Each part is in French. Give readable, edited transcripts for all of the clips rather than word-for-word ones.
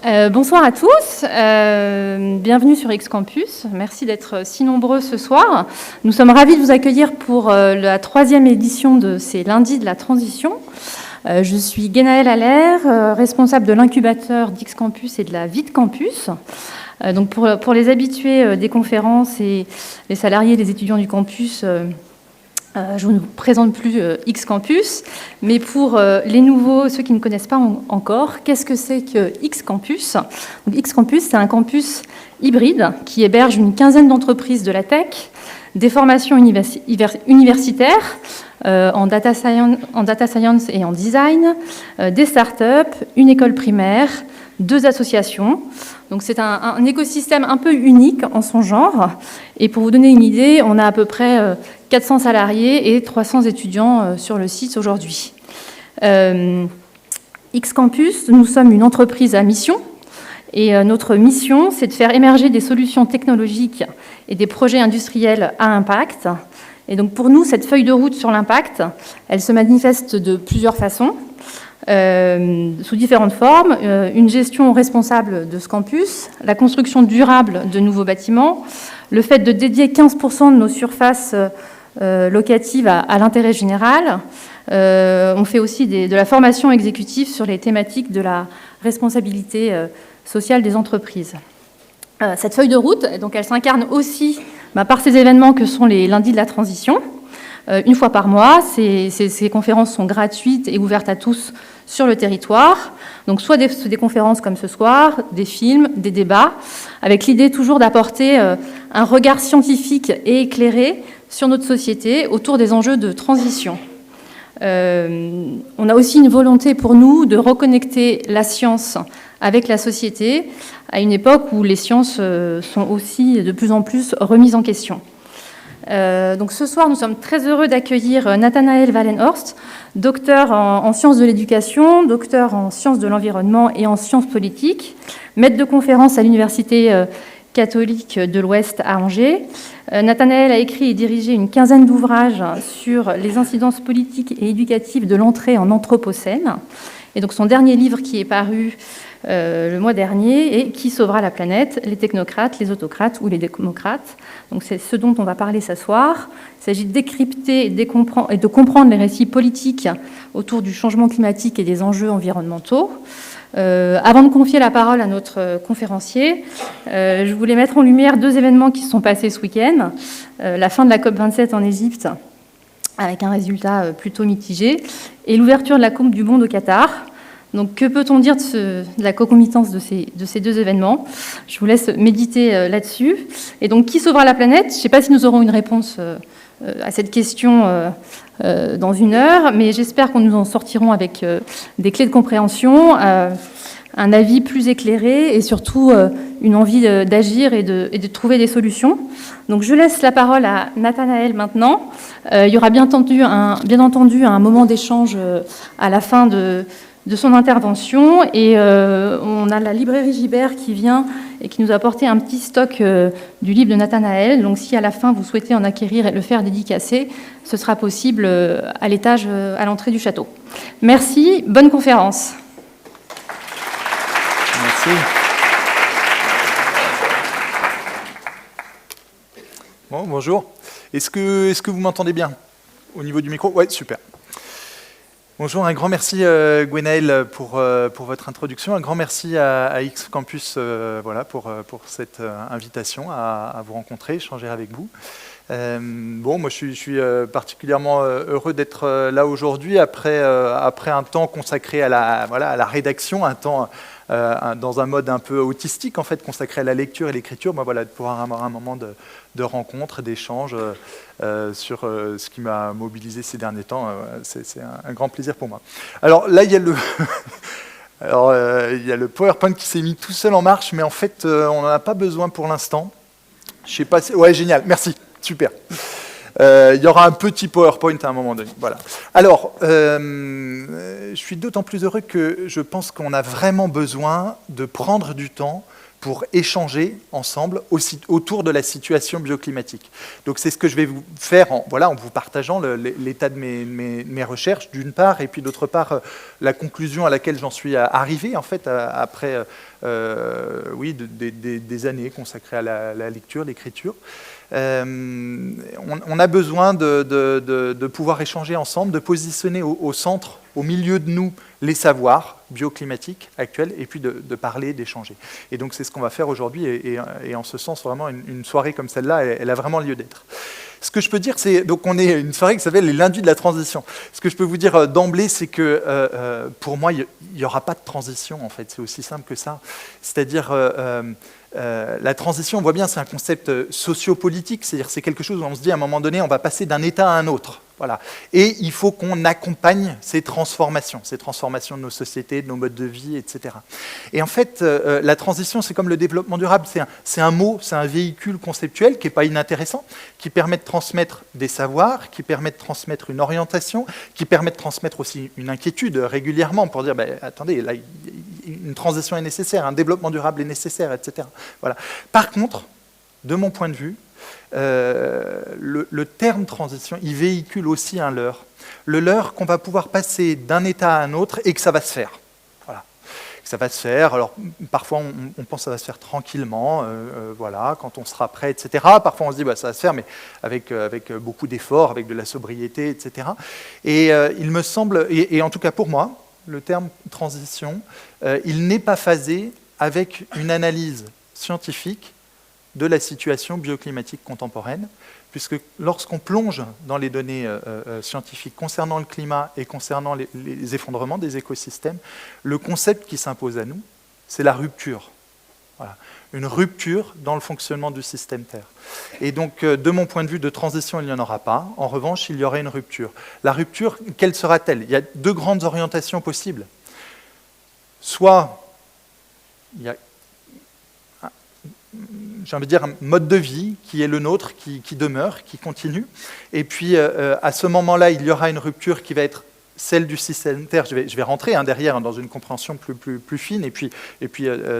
Bonsoir à tous, bienvenue sur X-Campus. Merci d'être si nombreux ce soir. Nous sommes ravis de vous accueillir pour la 3e édition de ces lundis de la transition. Je suis Guénaëlle Allaire, responsable de l'incubateur d'X-Campus et de la vie de campus. Donc pour les habitués des conférences et les salariés et les étudiants du campus, je ne vous présente plus X-Campus, mais pour les nouveaux, ceux qui ne connaissent pas encore, qu'est-ce que c'est que X-Campus ? X-Campus, c'est un campus hybride qui héberge une quinzaine d'entreprises de la tech, des formations universitaires en data science et en design, des startups, une école primaire, 2 associations. Donc c'est un écosystème un peu unique en son genre. Et pour vous donner une idée, on a à peu près 400 salariés et 300 étudiants sur le site aujourd'hui. X-Campus, nous sommes une entreprise à mission. Et notre mission, c'est de faire émerger des solutions technologiques et des projets industriels à impact. Et donc pour nous, cette feuille de route sur l'impact, elle se manifeste de plusieurs façons. Sous différentes formes, une gestion responsable de ce campus, la construction durable de nouveaux bâtiments, le fait de dédier 15% de nos surfaces locatives à l'intérêt général. On fait aussi de la formation exécutive sur les thématiques de la responsabilité sociale des entreprises. Cette feuille de route, donc, elle s'incarne aussi par ces événements que sont les lundis de la transition. Une fois par mois, ces conférences sont gratuites et ouvertes à tous sur le territoire. Donc soit des conférences comme ce soir, des films, des débats, avec l'idée toujours d'apporter un regard scientifique et éclairé sur notre société autour des enjeux de transition. On a aussi une volonté pour nous de reconnecter la science avec la société à une époque où les sciences sont aussi de plus en plus remises en question. Donc ce soir, nous sommes très heureux d'accueillir Nathanaël Wallenhorst, docteur en sciences de l'éducation, docteur en sciences de l'environnement et en sciences politiques, maître de conférence à l'Université catholique de l'Ouest à Angers. Nathanaël a écrit et dirigé une quinzaine d'ouvrages sur les incidences politiques et éducatives de l'entrée en Anthropocène. Et donc son dernier livre qui est paru le mois dernier est « Qui sauvera la planète ? Les technocrates, les autocrates ou les démocrates ?» Donc c'est ce dont on va parler ce soir. Il s'agit de décrypter et de comprendre les récits politiques autour du changement climatique et des enjeux environnementaux. Avant de confier la parole à notre conférencier, je voulais mettre en lumière 2 événements qui se sont passés ce week-end. La fin de la COP27 en Égypte, avec un résultat plutôt mitigé, et l'ouverture de la Coupe du Monde au Qatar. Donc, que peut-on dire de la concomitance de ces 2 événements ? Je vous laisse méditer là-dessus. Et donc, qui sauvera la planète ? Je ne sais pas si nous aurons une réponse à cette question dans 1 heure, mais j'espère qu'on nous en sortirons avec des clés de compréhension, un avis plus éclairé et surtout une envie d'agir et de trouver des solutions. Donc, je laisse la parole à Nathanaël maintenant. Il y aura bien entendu un moment d'échange à la fin de son intervention, et on a la librairie Gibert qui vient et qui nous a apporté un petit stock du livre de Nathanaël. Donc si à la fin vous souhaitez en acquérir et le faire dédicacer, ce sera possible à l'étage à l'entrée du château. Merci, bonne conférence. Merci. Bon, bonjour. Est-ce que vous m'entendez bien au niveau du micro ? Ouais, super. Bonjour, un grand merci Guénaëlle pour votre introduction, un grand merci à X-Campus pour cette invitation à vous rencontrer, échanger avec vous. Moi je suis particulièrement heureux d'être là aujourd'hui après un temps consacré à la rédaction, un temps dans un mode un peu autistique en fait, consacré à la lecture et l'écriture, de pouvoir avoir un moment de rencontre, d'échange sur ce qui m'a mobilisé ces derniers temps, c'est un grand plaisir pour moi. Alors là, il y a le PowerPoint qui s'est mis tout seul en marche, mais en fait, on n'en a pas besoin pour l'instant. Je sais pas si... Ouais, génial, merci, super. Il y aura un petit PowerPoint à un moment donné. Voilà. Alors, je suis d'autant plus heureux que je pense qu'on a vraiment besoin de prendre du temps pour échanger ensemble autour de la situation bioclimatique. Donc c'est ce que je vais vous faire en vous partageant l'état de mes recherches d'une part, et puis d'autre part la conclusion à laquelle j'en suis arrivé en fait après des années consacrées à la lecture, l'écriture. On a besoin de pouvoir échanger ensemble, de positionner au centre, au milieu de nous, les savoirs bioclimatiques actuels, et puis de parler, d'échanger. Et donc c'est ce qu'on va faire aujourd'hui, et en ce sens, vraiment, une soirée comme celle-là, elle a vraiment lieu d'être. Ce que je peux dire, c'est, donc on est une soirée qui s'appelle les lundis de la transition. Ce que je peux vous dire d'emblée, c'est que pour moi, il n'y aura pas de transition, en fait, c'est aussi simple que ça. C'est-à-dire, la transition, on voit bien, c'est un concept sociopolitique, c'est-à-dire c'est quelque chose où on se dit à un moment donné, on va passer d'un état à un autre. Voilà. Et il faut qu'on accompagne ces transformations de nos sociétés, de nos modes de vie, etc. Et en fait, la transition, c'est comme le développement durable, c'est un mot, c'est un véhicule conceptuel qui n'est pas inintéressant, qui permet de transmettre des savoirs, qui permet de transmettre une orientation, qui permet de transmettre aussi une inquiétude régulièrement pour dire, attendez, là, une transition est nécessaire, un développement durable est nécessaire, etc. Voilà. Par contre, de mon point de vue, le terme transition, il véhicule aussi un leurre. Le leurre qu'on va pouvoir passer d'un état à un autre et que ça va se faire. Voilà. Que ça va se faire. Alors, parfois, on pense que ça va se faire tranquillement, voilà, quand on sera prêt, etc. Parfois, on se dit, ça va se faire, mais avec beaucoup d'efforts, avec de la sobriété, etc. Et il me semble, et en tout cas pour moi, le terme transition, il n'est pas phasé avec une analyse scientifique de la situation bioclimatique contemporaine, puisque lorsqu'on plonge dans les données scientifiques concernant le climat et concernant les effondrements des écosystèmes, le concept qui s'impose à nous, c'est la rupture. Voilà. Une rupture dans le fonctionnement du système Terre. Et donc, de mon point de vue, de transition, il n'y en aura pas. En revanche, il y aurait une rupture. La rupture, quelle sera-t-elle? Il y a deux grandes orientations possibles. Soit, il y a j'ai envie de dire, un mode de vie qui est le nôtre, qui demeure, qui continue. Et puis, à ce moment-là, il y aura une rupture qui va être celle du système Terre. Je vais rentrer derrière dans une compréhension plus fine et puis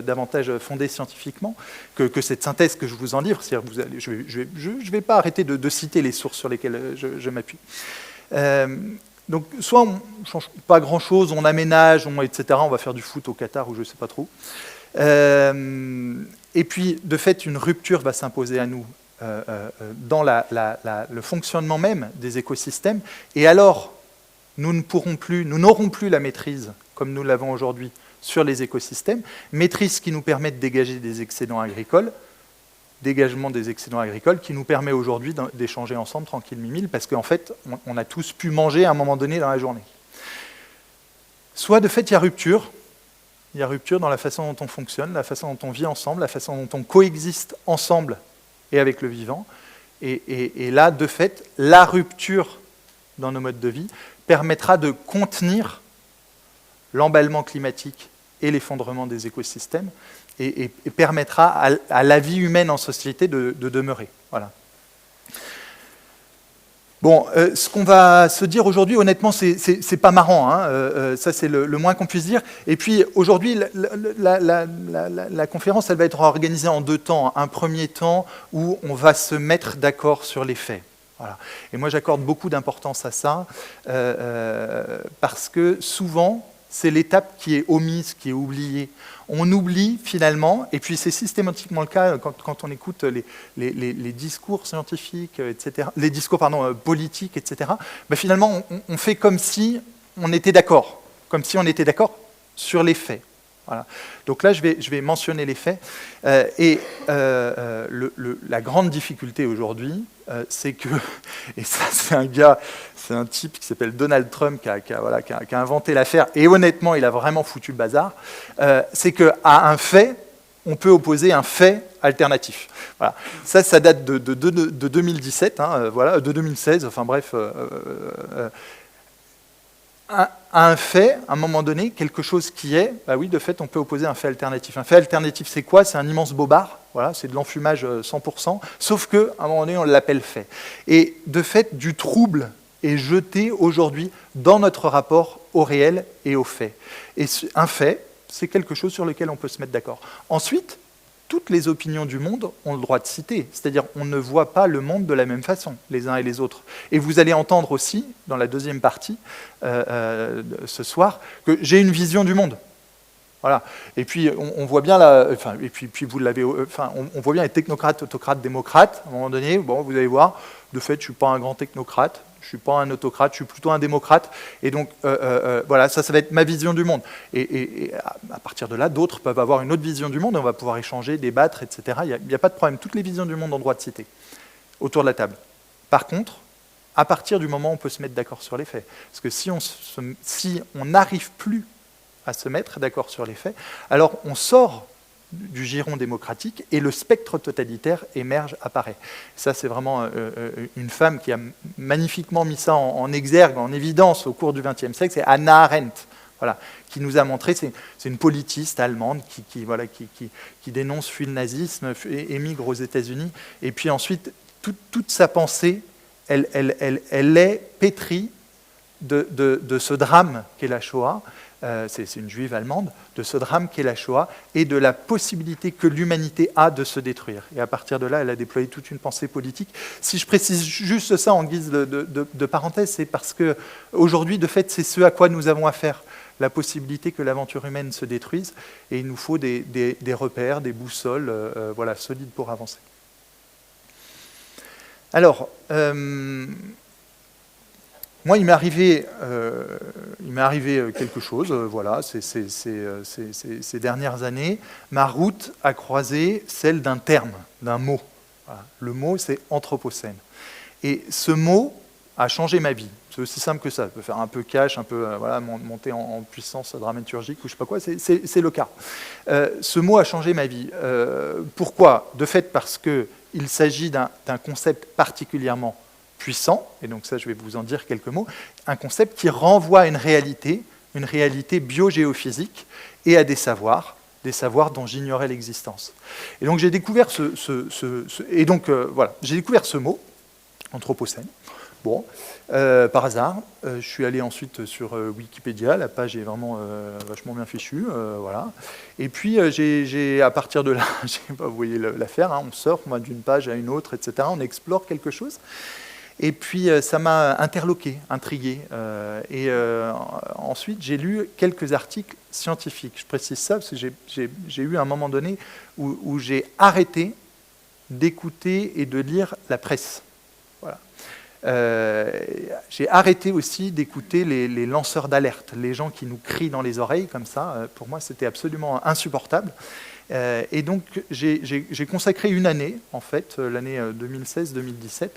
davantage fondée scientifiquement que cette synthèse que je vous en livre. Je ne vais pas arrêter de citer les sources sur lesquelles je m'appuie. Donc, soit on ne change pas grand-chose, on aménage, etc. On va faire du foot au Qatar ou je ne sais pas trop. Et puis, de fait, une rupture va s'imposer à nous dans le fonctionnement même des écosystèmes. Et alors, nous n'aurons plus la maîtrise, comme nous l'avons aujourd'hui, sur les écosystèmes, maîtrise qui nous permet de dégager des excédents agricoles, dégagement des excédents agricoles qui nous permet aujourd'hui d'échanger ensemble tranquille mimile, parce qu'en fait, on a tous pu manger à un moment donné dans la journée. Soit, de fait, il y a rupture. Il y a rupture dans la façon dont on fonctionne, la façon dont on vit ensemble, la façon dont on coexiste ensemble et avec le vivant. Et là, de fait, la rupture dans nos modes de vie permettra de contenir l'emballement climatique et l'effondrement des écosystèmes et permettra à la vie humaine en société de demeurer. Voilà. Bon, ce qu'on va se dire aujourd'hui, honnêtement, c'est pas marrant, hein, ça c'est le moins qu'on puisse dire. Et puis aujourd'hui, la conférence, elle va être organisée en deux temps. Un premier temps où on va se mettre d'accord sur les faits. Voilà. Et moi, j'accorde beaucoup d'importance à ça, parce que souvent, c'est l'étape qui est omise, qui est oubliée. On oublie finalement, et puis c'est systématiquement le cas quand on écoute les discours scientifiques, etc., les discours politiques, etc., ben finalement on fait comme si on était d'accord, sur les faits. Voilà. Donc là, je vais mentionner les faits. La grande difficulté aujourd'hui, c'est que, et ça c'est un type qui s'appelle Donald Trump qui a inventé l'affaire, et honnêtement, il a vraiment foutu le bazar, c'est qu'à un fait, on peut opposer un fait alternatif. Voilà. Ça date de 2017, hein, voilà, de 2016, enfin bref... à un fait, à un moment donné, quelque chose qui est, bah oui, de fait, on peut opposer un fait alternatif. Un fait alternatif, c'est quoi? C'est un immense bobard, voilà, c'est de l'enfumage 100%, sauf qu'à un moment donné, on l'appelle fait. Et de fait, du trouble est jeté aujourd'hui dans notre rapport au réel et aux faits. Et un fait, c'est quelque chose sur lequel on peut se mettre d'accord. Ensuite, toutes les opinions du monde ont le droit de citer. C'est-à-dire on ne voit pas le monde de la même façon, les uns et les autres. Et vous allez entendre aussi, dans la deuxième partie, ce soir, que j'ai une vision du monde. Voilà. Et puis on voit bien vous l'avez, on voit bien les technocrates, autocrates, démocrates. À un moment donné, bon, vous allez voir. De fait, je suis pas un grand technocrate, je suis pas un autocrate, je suis plutôt un démocrate. Et donc voilà, ça va être ma vision du monde. Et à partir de là, d'autres peuvent avoir une autre vision du monde. Et on va pouvoir échanger, débattre, etc. Il n'y a pas de problème. Toutes les visions du monde ont droit de citer autour de la table. Par contre, à partir du moment où on peut se mettre d'accord sur les faits, parce que si on n'arrive plus à se mettre d'accord sur les faits, alors on sort du giron démocratique et le spectre totalitaire émerge, apparaît. Ça, c'est vraiment une femme qui a magnifiquement mis ça en exergue, en évidence au cours du XXe siècle, c'est Hannah Arendt, voilà, qui nous a montré, c'est une politiste allemande qui dénonce, fuit le nazisme, émigre aux États-Unis, et puis ensuite, toute sa pensée, elle est pétrie de ce drame qu'est la Shoah. C'est une juive allemande, de ce drame qu'est la Shoah et de la possibilité que l'humanité a de se détruire. Et à partir de là, elle a déployé toute une pensée politique. Si je précise juste ça en guise de parenthèse, c'est parce qu'aujourd'hui, de fait, c'est ce à quoi nous avons affaire, la possibilité que l'aventure humaine se détruise, et il nous faut des repères, des boussoles voilà, solides pour avancer. Alors, moi, il m'est arrivé quelque chose, voilà, ces dernières années. Ma route a croisé celle d'un terme, d'un mot. Voilà. Le mot, c'est Anthropocène. Et ce mot a changé ma vie. C'est aussi simple que ça. Ça peut faire un peu cash, un peu voilà, monter en puissance dramaturgique ou je ne sais pas quoi, c'est le cas. Ce mot a changé ma vie. Pourquoi ? De fait, parce qu'il s'agit d'un concept particulièrement puissant, et donc ça je vais vous en dire quelques mots, un concept qui renvoie à une réalité biogéophysique et à des savoirs dont j'ignorais l'existence. Et donc j'ai découvert j'ai découvert ce mot, Anthropocène. Bon, par hasard, je suis allé ensuite sur Wikipédia, la page est vraiment vachement bien fichue, voilà. Et puis à partir de là, vous voyez l'affaire, hein, on sort d'une page à une autre, etc. On explore quelque chose. Et puis ça m'a interloqué, intrigué. Ensuite, j'ai lu quelques articles scientifiques. Je précise ça parce que j'ai eu un moment donné où j'ai arrêté d'écouter et de lire la presse. Voilà. J'ai arrêté aussi d'écouter les lanceurs d'alerte, les gens qui nous crient dans les oreilles comme ça. Pour moi, c'était absolument insupportable. Et donc, j'ai consacré une année, en fait, l'année 2016-2017,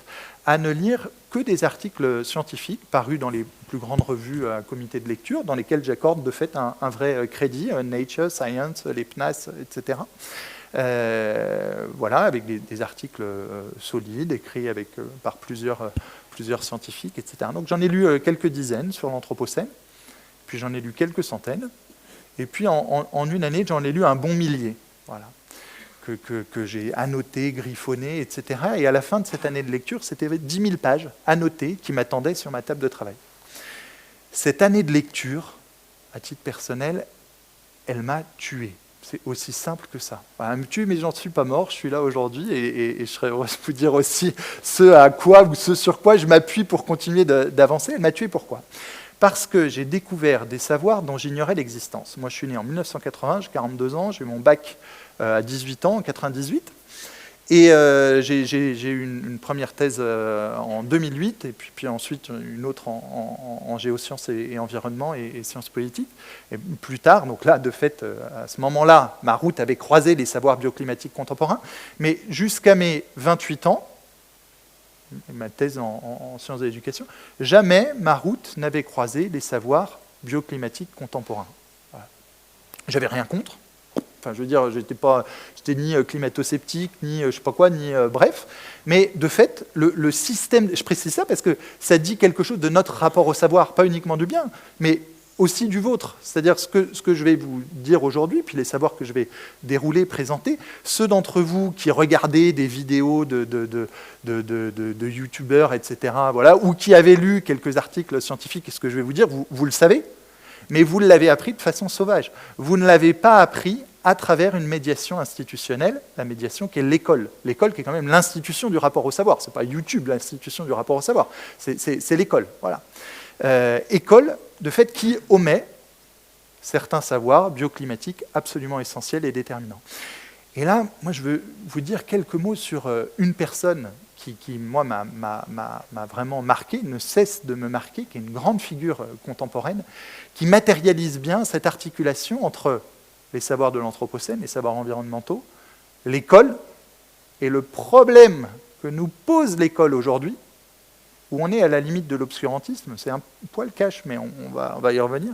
à ne lire que des articles scientifiques parus dans les plus grandes revues à comité de lecture, dans lesquels j'accorde de fait un vrai crédit, Nature, Science, les PNAS, etc. Voilà, avec des articles solides, écrits par plusieurs scientifiques, etc. Donc j'en ai lu quelques dizaines sur l'Anthropocène, puis j'en ai lu quelques centaines, et puis en une année, j'en ai lu un bon millier, voilà, que j'ai annoté, griffonné, etc. Et à la fin de cette année de lecture, c'était 10 000 pages annotées qui m'attendaient sur ma table de travail. Cette année de lecture, à titre personnel, elle m'a tué. C'est aussi simple que ça. Elle me tue, mais j'en suis pas mort, je suis là aujourd'hui, et je serais heureux de vous dire aussi ce sur quoi je m'appuie pour continuer d'avancer. Elle m'a tué pourquoi ? Parce que j'ai découvert des savoirs dont j'ignorais l'existence. Moi, je suis né en 1980, j'ai 42 ans, j'ai eu mon bac à 18 ans, en 98, et j'ai eu une première thèse en 2008, et puis ensuite une autre en géosciences et environnement et sciences politiques. Et plus tard, donc là, de fait, à ce moment-là, ma route avait croisé les savoirs bioclimatiques contemporains, mais jusqu'à mes 28 ans, ma thèse en sciences de l'éducation, jamais ma route n'avait croisé les savoirs bioclimatiques contemporains. Voilà. J'avais rien contre. Enfin, je veux dire, j'étais ni climato-sceptique, ni je sais pas quoi, ni bref. Mais de fait, le système, je précise ça parce que ça dit quelque chose de notre rapport au savoir, pas uniquement du bien, mais aussi du vôtre. C'est-à-dire ce que je vais vous dire aujourd'hui, puis les savoirs que je vais dérouler, présenter, ceux d'entre vous qui regardez des vidéos de youtubeurs, etc., voilà, ou qui avaient lu quelques articles scientifiques, et ce que je vais vous dire, vous le savez, mais vous l'avez appris de façon sauvage. Vous ne l'avez pas appris à travers une médiation institutionnelle, la médiation qui est l'école. L'école qui est quand même l'institution du rapport au savoir. Ce n'est pas YouTube l'institution du rapport au savoir, c'est l'école. Voilà. École, de fait, qui omet certains savoirs bioclimatiques absolument essentiels et déterminants. Et là, moi, je veux vous dire quelques mots sur une personne qui moi, m'a vraiment marqué, ne cesse de me marquer, qui est une grande figure contemporaine, qui matérialise bien cette articulation entre les savoirs de l'Anthropocène, les savoirs environnementaux, l'école, et le problème que nous pose l'école aujourd'hui, où on est à la limite de l'obscurantisme, c'est un poil cash, mais on va y revenir,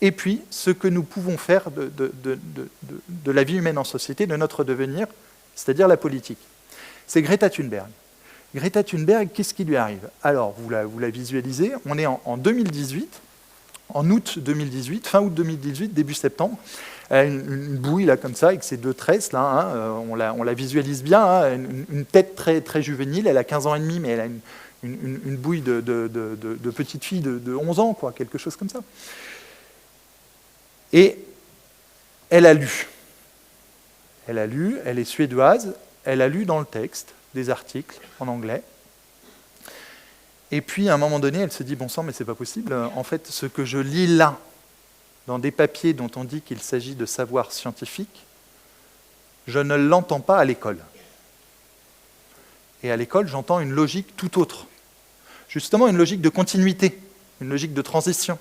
et puis ce que nous pouvons faire de la vie humaine en société, de notre devenir, c'est-à-dire la politique. C'est Greta Thunberg. Greta Thunberg, qu'est-ce qui lui arrive? Alors, vous la visualisez, on est en 2018, en août 2018, fin août 2018, début septembre. Elle a une bouille là comme ça, avec ses deux tresses, là, hein, on la visualise bien, hein, une tête très, très juvénile, elle a 15 ans et demi, mais elle a une bouille de petite fille de 11 ans, quoi, quelque chose comme ça. Et elle a lu, elle est suédoise, elle a lu dans le texte des articles en anglais. Et puis, à un moment donné, elle se dit, bon sang, mais c'est pas possible. En fait, ce que je lis là, dans des papiers dont on dit qu'il s'agit de savoir scientifique, je ne l'entends pas à l'école. Et à l'école, j'entends une logique tout autre. Justement, une logique de continuité, une logique de transition.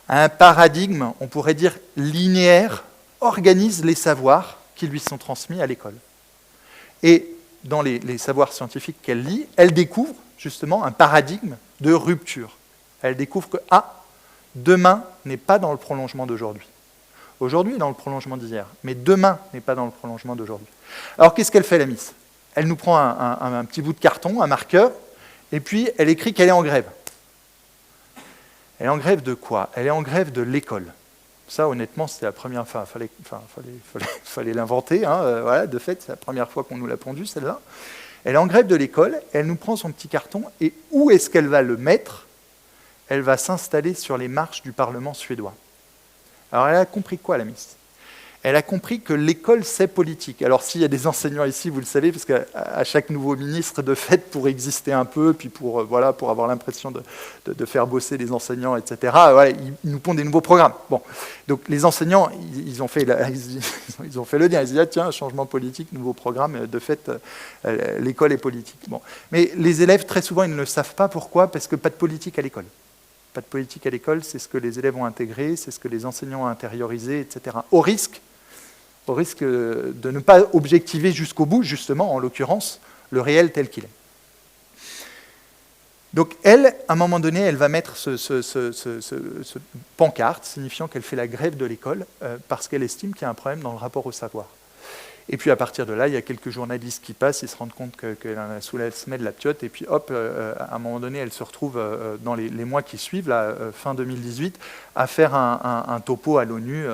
Un paradigme, on pourrait dire linéaire, organise les savoirs qui lui sont transmis à l'école. Et dans les savoirs scientifiques qu'elle lit, elle découvre justement un paradigme de rupture. Elle découvre que, demain n'est pas dans le prolongement d'aujourd'hui. Aujourd'hui est dans le prolongement d'hier, mais demain n'est pas dans le prolongement d'aujourd'hui. Alors qu'est-ce qu'elle fait, la Miss? Elle nous prend un petit bout de carton, un marqueur, et puis elle écrit qu'elle est en grève. Elle est en grève de quoi? Elle est en grève de l'école. Ça, honnêtement, c'était la première fois. Fallait l'inventer. Hein, voilà, de fait, c'est la première fois qu'on nous l'a pondue, celle-là. Elle est en grève de l'école, elle nous prend son petit carton, et où est-ce qu'elle va le mettre? Elle va s'installer sur les marches du Parlement suédois. Alors, elle a compris quoi, la Miss? Elle a compris que l'école, c'est politique. Alors, s'il y a des enseignants ici, vous le savez, parce qu'à chaque nouveau ministre, de fait, pour exister un peu, puis pour avoir l'impression de faire bosser les enseignants, etc., voilà, ils nous pondent des nouveaux programmes. Bon. Donc, les enseignants, ils ont fait le lien. Ils se disent, tiens, changement politique, nouveau programme, de fait, l'école est politique. Bon. Mais les élèves, très souvent, ils ne le savent pas. Pourquoi? Parce que pas de politique à l'école. Pas de politique à l'école, c'est ce que les élèves ont intégré, c'est ce que les enseignants ont intériorisé, etc. Au risque de ne pas objectiver jusqu'au bout, justement, en l'occurrence, le réel tel qu'il est. Donc elle, à un moment donné, elle va mettre ce pancarte, signifiant qu'elle fait la grève de l'école, parce qu'elle estime qu'il y a un problème dans le rapport au savoir. Et puis à partir de là, il y a quelques journalistes qui passent, ils se rendent compte qu'elle a sous la semelle de la piote, et puis hop, à un moment donné, elle se retrouve dans les mois qui suivent, là, fin 2018, à faire un topo à l'ONU,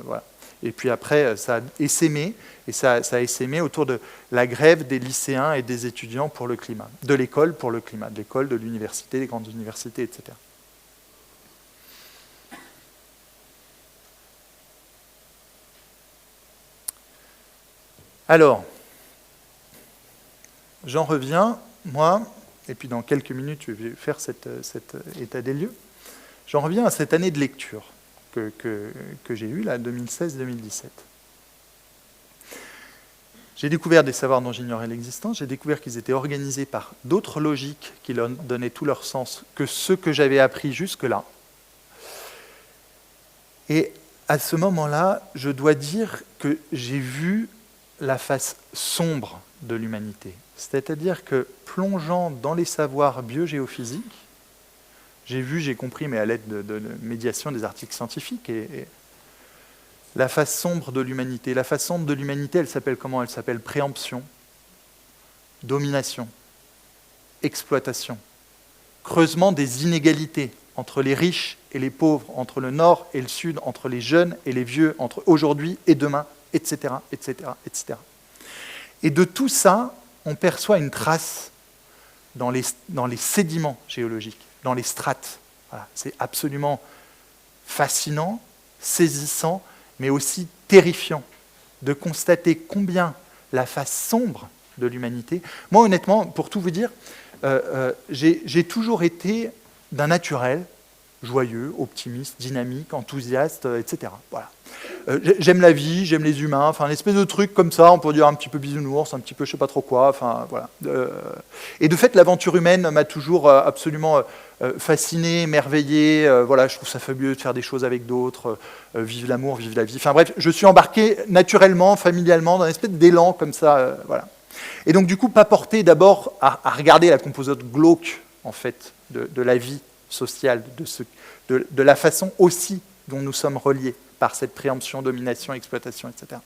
voilà. Et puis après, ça a essaimé, et ça a essaimé autour de la grève des lycéens et des étudiants pour le climat, de l'école pour le climat, de l'école, de l'université, des grandes universités, etc. Alors, j'en reviens, moi, et puis dans quelques minutes, je vais faire cet état des lieux, j'en reviens à cette année de lecture que j'ai eue, là, 2016-2017. J'ai découvert des savoirs dont j'ignorais l'existence, j'ai découvert qu'ils étaient organisés par d'autres logiques qui leur donnaient tout leur sens que ceux que j'avais appris jusque-là. Et à ce moment-là, je dois dire que j'ai vu la face sombre de l'humanité. C'est-à-dire que, plongeant dans les savoirs biogéophysiques, j'ai compris, mais à l'aide de médiation des articles scientifiques, et la face sombre de l'humanité. La face sombre de l'humanité, elle s'appelle comment? Elle s'appelle préemption, domination, exploitation, creusement des inégalités entre les riches et les pauvres, entre le nord et le sud, entre les jeunes et les vieux, entre aujourd'hui et demain, etc., etc., etc. Et de tout ça, on perçoit une trace dans les sédiments géologiques, dans les strates. Voilà. C'est absolument fascinant, saisissant, mais aussi terrifiant de constater combien la face sombre de l'humanité... Moi, honnêtement, pour tout vous dire, j'ai toujours été d'un naturel, joyeux, optimiste, dynamique, enthousiaste, etc. Voilà. J'aime la vie, j'aime les humains, enfin, une espèce de truc comme ça, on peut dire un petit peu bisounours, un petit peu je sais pas trop quoi, enfin, voilà. Et de fait, l'aventure humaine m'a toujours absolument fasciné, émerveillé, voilà, je trouve ça fabuleux de faire des choses avec d'autres, vive l'amour, vive la vie, enfin bref, je suis embarqué naturellement, familialement, dans une espèce d'élan comme ça, voilà. Et donc du coup, pas porté d'abord à regarder la composante glauque, en fait, de la vie sociale, de la façon aussi dont nous sommes reliés par cette préemption, domination, exploitation, etc.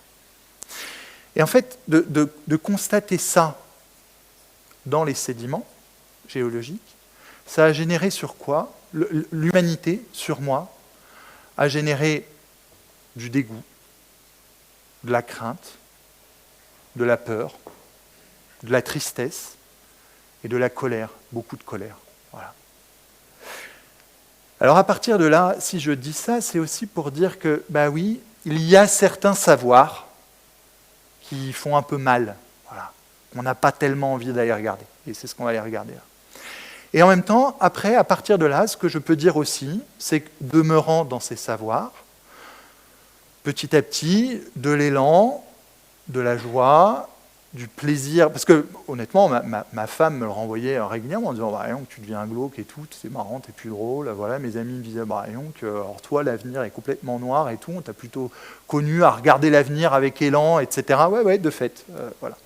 Et en fait, de constater ça dans les sédiments géologiques, ça a généré sur quoi? L'humanité, sur moi, a généré du dégoût, de la crainte, de la peur, de la tristesse et de la colère, beaucoup de colère. Voilà. Alors à partir de là, si je dis ça, c'est aussi pour dire que, bah oui, il y a certains savoirs qui font un peu mal. Voilà. On n'a pas tellement envie d'aller regarder. Et c'est ce qu'on va aller regarder là. Et en même temps, après, à partir de là, ce que je peux dire aussi, c'est que demeurant dans ces savoirs, petit à petit, de l'élan, de la joie, du plaisir, parce que honnêtement, ma femme me le renvoyait régulièrement en disant bah, « tu deviens glauque et tout, c'est marrant, t'es plus drôle. » Voilà, mes amis me disaient bah, « alors toi, l'avenir est complètement noir et tout, on t'a plutôt connu à regarder l'avenir avec élan, etc. » Ouais, de fait, voilà.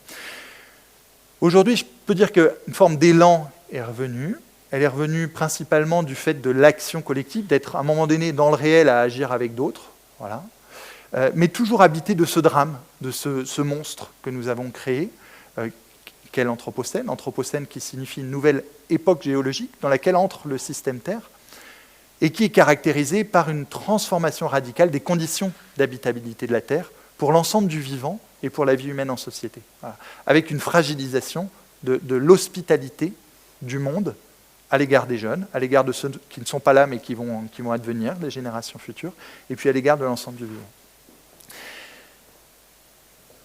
Aujourd'hui, je peux dire qu'une forme d'élan est revenue. Elle est revenue principalement du fait de l'action collective, d'être à un moment donné dans le réel à agir avec d'autres, voilà. Mais toujours habité de ce drame, de ce monstre que nous avons créé, qu'est l'Anthropocène. Anthropocène qui signifie une nouvelle époque géologique dans laquelle entre le système Terre et qui est caractérisée par une transformation radicale des conditions d'habitabilité de la Terre pour l'ensemble du vivant et pour la vie humaine en société. Voilà. Avec une fragilisation de l'hospitalité du monde à l'égard des jeunes, à l'égard de ceux qui ne sont pas là mais qui vont advenir, les générations futures, et puis à l'égard de l'ensemble du vivant.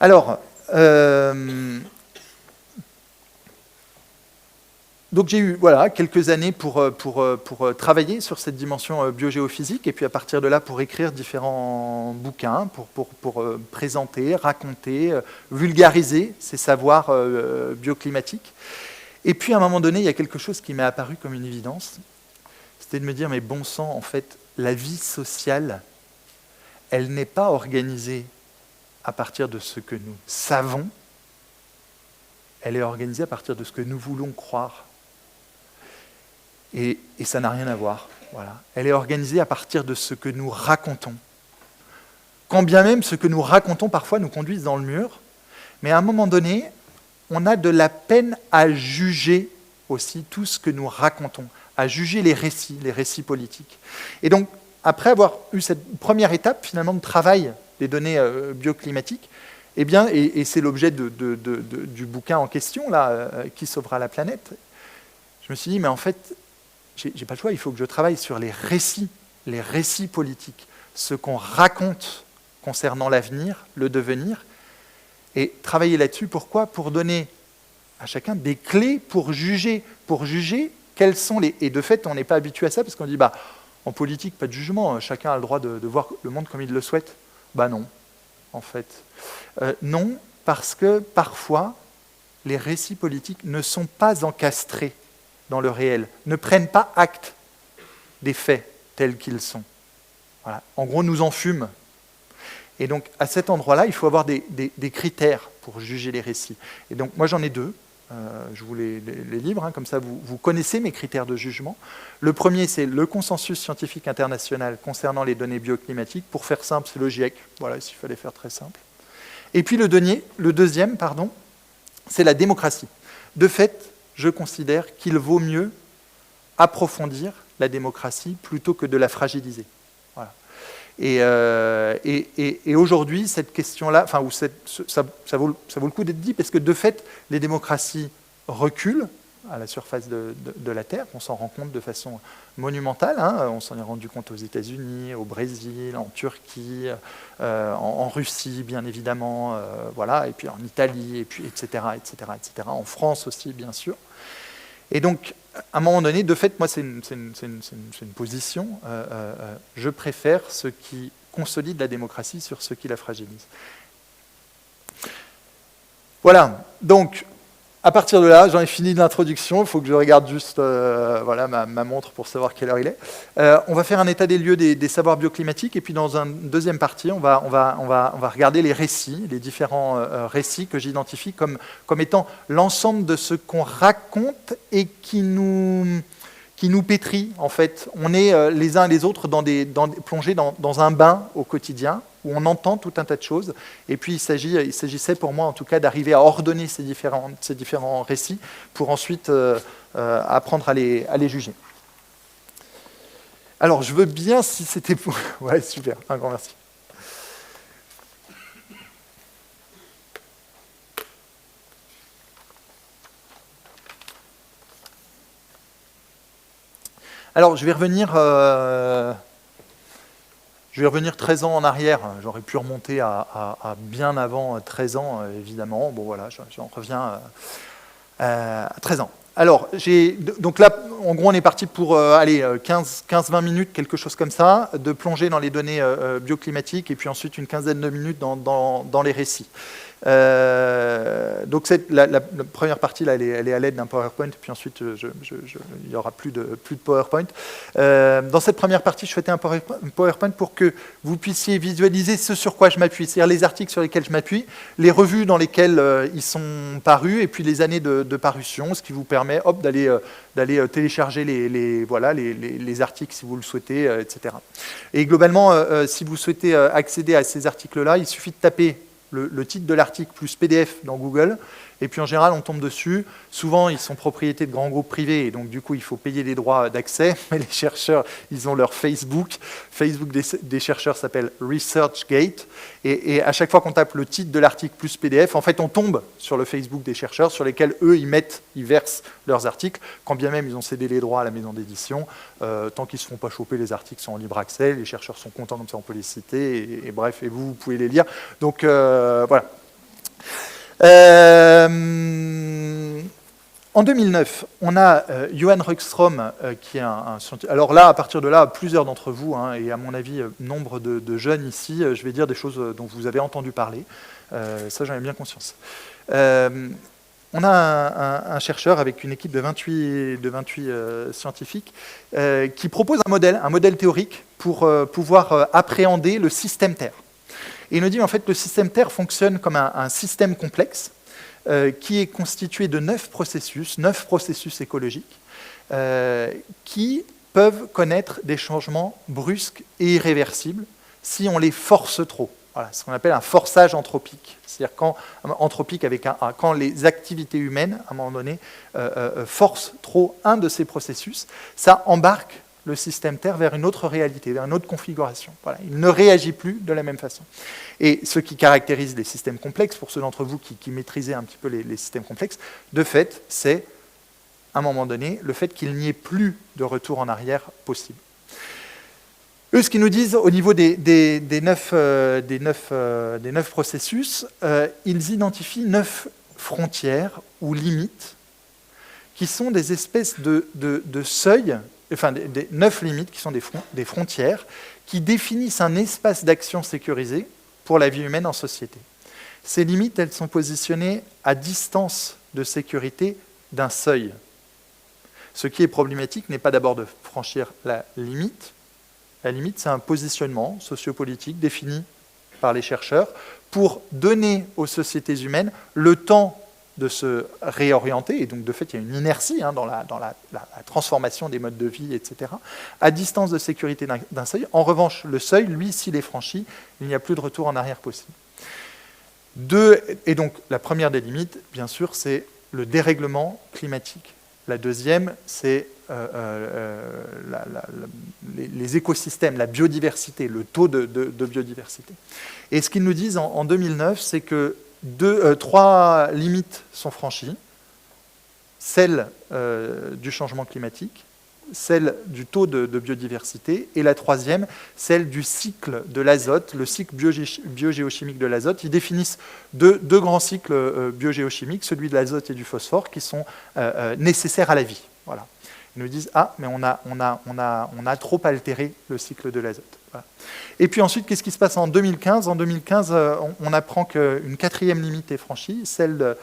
Alors, donc j'ai eu quelques années pour travailler sur cette dimension biogéophysique, et puis à partir de là pour écrire différents bouquins, pour présenter, raconter, vulgariser ces savoirs bioclimatiques. Et puis à un moment donné, il y a quelque chose qui m'est apparu comme une évidence, c'était de me dire, mais bon sang, en fait, la vie sociale, elle n'est pas organisée à partir de ce que nous savons, elle est organisée à partir de ce que nous voulons croire. Et ça n'a rien à voir. Voilà. Elle est organisée à partir de ce que nous racontons. Quand bien même ce que nous racontons parfois nous conduise dans le mur, mais à un moment donné, on a de la peine à juger aussi tout ce que nous racontons, à juger les récits politiques. Et donc, après avoir eu cette première étape finalement de travail des données bioclimatiques, eh bien, et c'est l'objet du bouquin en question, là, Qui sauvera la planète, je me suis dit, mais en fait, j'ai pas le choix, il faut que je travaille sur les récits politiques, ce qu'on raconte concernant l'avenir, le devenir, et travailler là-dessus, pourquoi? Pour donner à chacun des clés pour juger quels sont les... Et de fait, on n'est pas habitué à ça, parce qu'on dit, bah, en politique, pas de jugement, chacun a le droit de voir le monde comme il le souhaite. Bah non, en fait. Non, parce que parfois, les récits politiques ne sont pas encastrés dans le réel, ne prennent pas acte des faits tels qu'ils sont. Voilà. En gros, nous en fûmes. Et donc, à cet endroit-là, il faut avoir des critères pour juger les récits. Et donc, moi, j'en ai deux. Je vous les livre, comme ça vous connaissez mes critères de jugement. Le premier, c'est le consensus scientifique international concernant les données bioclimatiques. Pour faire simple, c'est le GIEC, voilà, s'il fallait faire très simple. Et puis le deuxième, c'est la démocratie. De fait, je considère qu'il vaut mieux approfondir la démocratie plutôt que de la fragiliser. Voilà. Et aujourd'hui, cette question-là, ça vaut le coup d'être dit, parce que de fait, les démocraties reculent, à la surface de la Terre. On s'en rend compte de façon monumentale. Hein. On s'en est rendu compte aux États-Unis, au Brésil, en Turquie, en Russie, bien évidemment, voilà, et puis en Italie, et puis etc., en France aussi, bien sûr. Et donc, à un moment donné, de fait, moi, c'est une position. Je préfère ce qui consolide la démocratie sur ce qui la fragilise. Voilà. Donc, à partir de là, j'en ai fini de l'introduction. Il faut que je regarde juste voilà, ma montre pour savoir quelle heure il est. On va faire un état des lieux des savoirs bioclimatiques. Et puis, dans une deuxième partie, on va regarder les récits, les différents récits que j'identifie comme étant l'ensemble de ce qu'on raconte et qui nous pétrit, en fait. On est les uns et les autres plongés dans un bain au quotidien, où on entend tout un tas de choses. Et puis, il s'agissait pour moi, en tout cas, d'arriver à ordonner ces différents récits pour ensuite apprendre à les juger. Alors, je veux bien, si c'était pour... Ouais, super, un grand merci. Alors, je vais revenir 13 ans en arrière. J'aurais pu remonter à bien avant 13 ans, évidemment. Bon, voilà, j'en reviens à 13 ans. Alors, donc là, en gros, on est parti pour 15-20 minutes, quelque chose comme ça, de plonger dans les données bioclimatiques, et puis ensuite une quinzaine de minutes dans les récits. Donc la première partie là, elle est à l'aide d'un PowerPoint, puis ensuite il n'y aura plus de PowerPoint. Dans cette première partie, je souhaitais un PowerPoint pour que vous puissiez visualiser ce sur quoi je m'appuie, c'est-à-dire les articles sur lesquels je m'appuie, les revues dans lesquelles ils sont parus, et puis les années de parution, ce qui vous permet d'aller télécharger les articles si vous le souhaitez, etc. Et globalement, si vous souhaitez accéder à ces articles-là, il suffit de taper le titre de l'article plus PDF dans Google, et puis en général on tombe dessus. Souvent ils sont propriétés de grands groupes privés, et donc du coup il faut payer les droits d'accès, mais les chercheurs, ils ont leur Facebook des chercheurs s'appelle ResearchGate, et à chaque fois qu'on tape le titre de l'article plus PDF, en fait on tombe sur le Facebook des chercheurs, sur lesquels eux ils versent leurs articles, quand bien même ils ont cédé les droits à la maison d'édition. Tant qu'ils ne se font pas choper, les articles sont en libre accès, les chercheurs sont contents, comme ça on peut les citer, et bref, et vous pouvez les lire. Donc voilà. En 2009, on a Johan Rockström, qui est un scientifique. Alors là, à partir de là, plusieurs d'entre vous, hein, et à mon avis, nombre de jeunes ici, je vais dire des choses dont vous avez entendu parler. Ça, j'en ai bien conscience. On a un chercheur avec une équipe de 28 scientifiques qui propose un modèle théorique pour pouvoir appréhender le système Terre. Et il nous dit en fait que le système Terre fonctionne comme un système complexe qui est constitué de 9 processus écologiques qui peuvent connaître des changements brusques et irréversibles si on les force trop. Voilà, ce qu'on appelle un forçage anthropique. C'est-à-dire quand les activités humaines, à un moment donné, forcent trop un de ces processus, ça embarque le système Terre vers une autre réalité, vers une autre configuration. Voilà, il ne réagit plus de la même façon. Et ce qui caractérise les systèmes complexes, pour ceux d'entre vous qui maîtrisez un petit peu les systèmes complexes, de fait, c'est, à un moment donné, le fait qu'il n'y ait plus de retour en arrière possible. Eux, ce qu'ils nous disent au niveau des 9 processus, ils identifient 9 frontières ou limites qui sont des espèces de seuils, enfin des 9 limites qui sont des frontières qui définissent un espace d'action sécurisé pour la vie humaine en société. Ces limites, elles sont positionnées à distance de sécurité d'un seuil. Ce qui est problématique n'est pas d'abord de franchir la limite. La limite, c'est un positionnement sociopolitique défini par les chercheurs pour donner aux sociétés humaines le temps de se réorienter, et donc de fait il y a une inertie dans la transformation des modes de vie, etc., à distance de sécurité d'un seuil. En revanche, le seuil, lui, s'il est franchi, il n'y a plus de retour en arrière possible. Et donc la première des limites, bien sûr, c'est le dérèglement climatique. La deuxième, c'est les écosystèmes, la biodiversité, le taux de biodiversité. Et ce qu'ils nous disent en 2009, c'est que 3 limites sont franchies, celle du changement climatique, celle du taux de biodiversité, et la troisième, celle du cycle de l'azote, le cycle biogéochimique de l'azote. Ils définissent deux grands cycles biogéochimiques, celui de l'azote et du phosphore, qui sont nécessaires à la vie. Voilà. Ils nous disent « Ah, mais on a trop altéré le cycle de l'azote. Voilà. » Et puis ensuite, qu'est-ce qui se passe en 2015 ? En 2015, on apprend qu'une quatrième limite est franchie, celle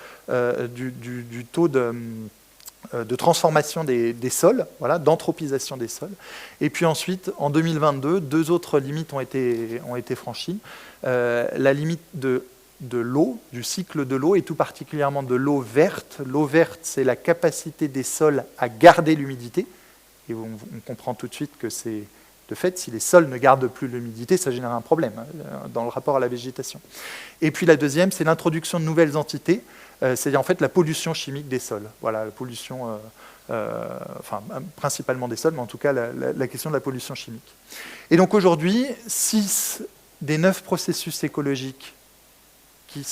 du taux de transformation des sols, voilà, d'anthropisation des sols. Et puis ensuite, en 2022, deux autres limites ont été franchies. La limite de l'eau, du cycle de l'eau, et tout particulièrement de l'eau verte. L'eau verte, c'est la capacité des sols à garder l'humidité. Et on comprend tout de suite que c'est, de fait, si les sols ne gardent plus l'humidité, ça génère un problème dans le rapport à la végétation. Et puis la deuxième, c'est l'introduction de nouvelles entités. C'est en fait la pollution chimique des sols. Voilà, la pollution, enfin, principalement des sols, mais en tout cas la question de la pollution chimique. Et donc aujourd'hui, 6 des 9 processus écologiques qui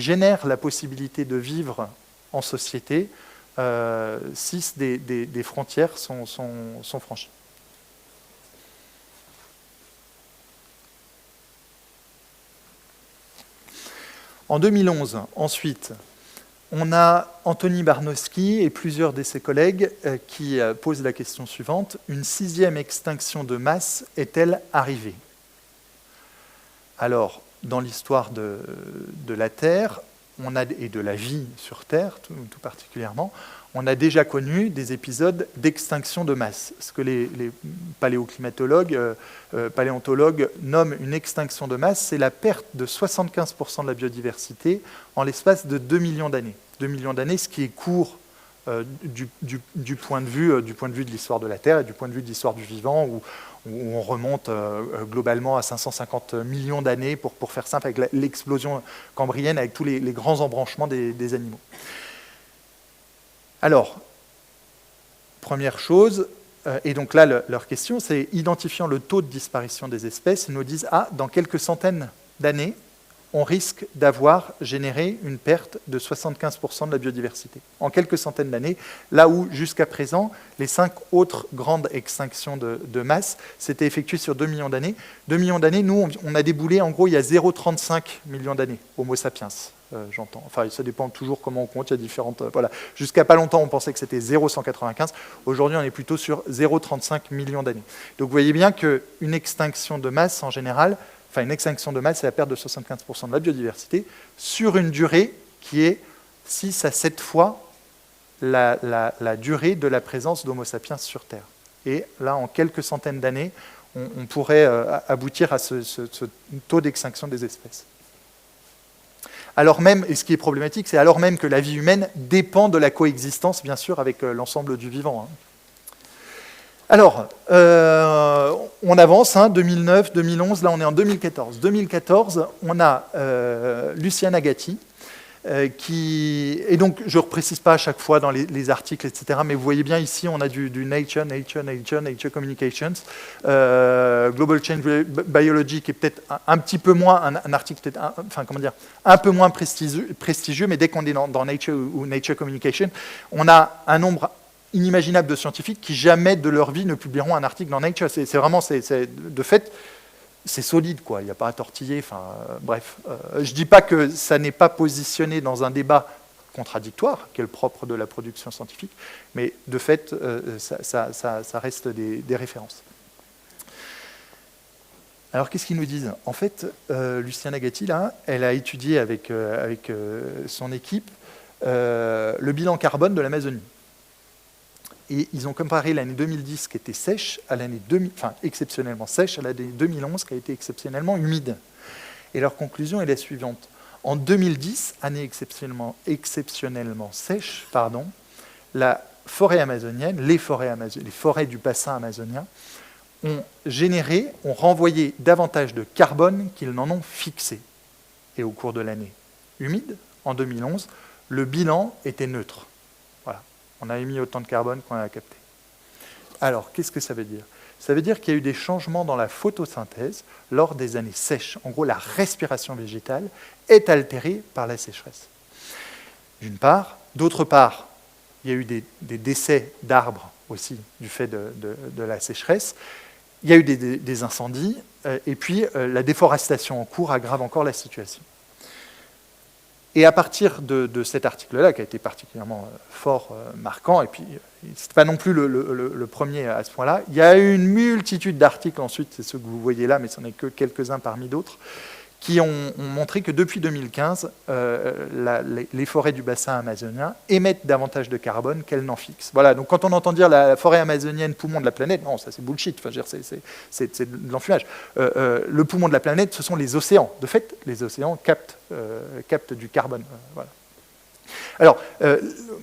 génèrent la possibilité de vivre en société, 6 des frontières sont franchies. En 2011, ensuite, on a Anthony Barnowski et plusieurs de ses collègues qui posent la question suivante. Une 6e extinction de masse est-elle arrivée ? Alors, dans l'histoire de la Terre, et de la vie sur Terre tout particulièrement, on a déjà connu des épisodes d'extinction de masse. Ce que les paléoclimatologues, paléontologues nomment une extinction de masse, c'est la perte de 75% de la biodiversité en l'espace de 2 millions d'années. 2 millions d'années, ce qui est court du point de vue de l'histoire de la Terre et du point de vue de l'histoire du vivant, où on remonte globalement à 550 millions d'années, pour faire simple, avec l'explosion cambrienne, avec tous les grands embranchements des animaux. Alors, première chose, et donc là, leur question, c'est identifiant le taux de disparition des espèces, ils nous disent « Ah, dans quelques centaines d'années, on risque d'avoir généré une perte de 75% de la biodiversité. » En quelques centaines d'années, là où, jusqu'à présent, les 5 autres grandes extinctions de masse s'étaient effectuées sur 2 millions d'années. 2 millions d'années, nous, on a déboulé, en gros, il y a 0,35 millions d'années, Homo sapiens. J'entends. Enfin, ça dépend toujours comment on compte, il y a différentes... voilà. Jusqu'à pas longtemps, on pensait que c'était 0,195. Aujourd'hui, on est plutôt sur 0,35 millions d'années. Donc, vous voyez bien qu'une extinction de masse, en général, enfin, une extinction de masse, c'est la perte de 75% de la biodiversité sur une durée qui est 6 à 7 fois la durée de la présence d'Homo sapiens sur Terre. Et là, en quelques centaines d'années, on pourrait aboutir à ce taux d'extinction des espèces. Alors même, et ce qui est problématique, c'est alors même que la vie humaine dépend de la coexistence, bien sûr, avec l'ensemble du vivant. Alors, on avance, 2009, 2011, là on est en 2014. 2014, on a Luciana Gatti, et donc je ne reprécise pas à chaque fois dans les articles, etc., mais vous voyez bien ici, on a du Nature Communications, Global Change Biology, qui est peut-être un petit peu moins, un article peut-être, un peu moins prestigieux, mais dès qu'on est dans Nature ou Nature Communication, on a un nombre inimaginable de scientifiques qui jamais de leur vie ne publieront un article dans Nature. C'est vraiment, de fait, c'est solide, quoi. Il n'y a pas à tortiller. Enfin, bref, je ne dis pas que ça n'est pas positionné dans un débat contradictoire, qui est le propre de la production scientifique, mais de fait, ça reste des références. Alors, qu'est-ce qu'ils nous disent ? En fait, Luciana Gatti, là, elle a étudié avec son équipe le bilan carbone de l'Amazonie. Et ils ont comparé l'année 2010 qui était sèche à l'année exceptionnellement sèche à l'année 2011 qui a été exceptionnellement humide. Et leur conclusion est la suivante. En 2010, année exceptionnellement sèche, la forêt amazonienne, les forêts du bassin amazonien ont renvoyé davantage de carbone qu'ils n'en ont fixé. Et au cours de l'année humide, en 2011, le bilan était neutre. On a émis autant de carbone qu'on a capté. Alors, qu'est-ce que ça veut dire ? Ça veut dire qu'il y a eu des changements dans la photosynthèse lors des années sèches. En gros, la respiration végétale est altérée par la sécheresse. D'une part. D'autre part, il y a eu des décès d'arbres aussi du fait de la sécheresse. Il y a eu des incendies, et puis la déforestation en cours aggrave encore la situation. Et à partir de cet article-là, qui a été particulièrement fort, marquant, et puis ce n'est pas non plus le premier à ce point-là, il y a eu une multitude d'articles ensuite, c'est ceux que vous voyez là, mais ce n'est que quelques-uns parmi d'autres, qui ont montré que depuis 2015, les forêts du bassin amazonien émettent davantage de carbone qu'elles n'en fixent. Voilà, donc quand on entend dire la forêt amazonienne, poumon de la planète, non, ça c'est bullshit, enfin, c'est de l'enfumage. Le poumon de la planète, ce sont les océans. De fait, les océans captent du carbone. Voilà. Alors,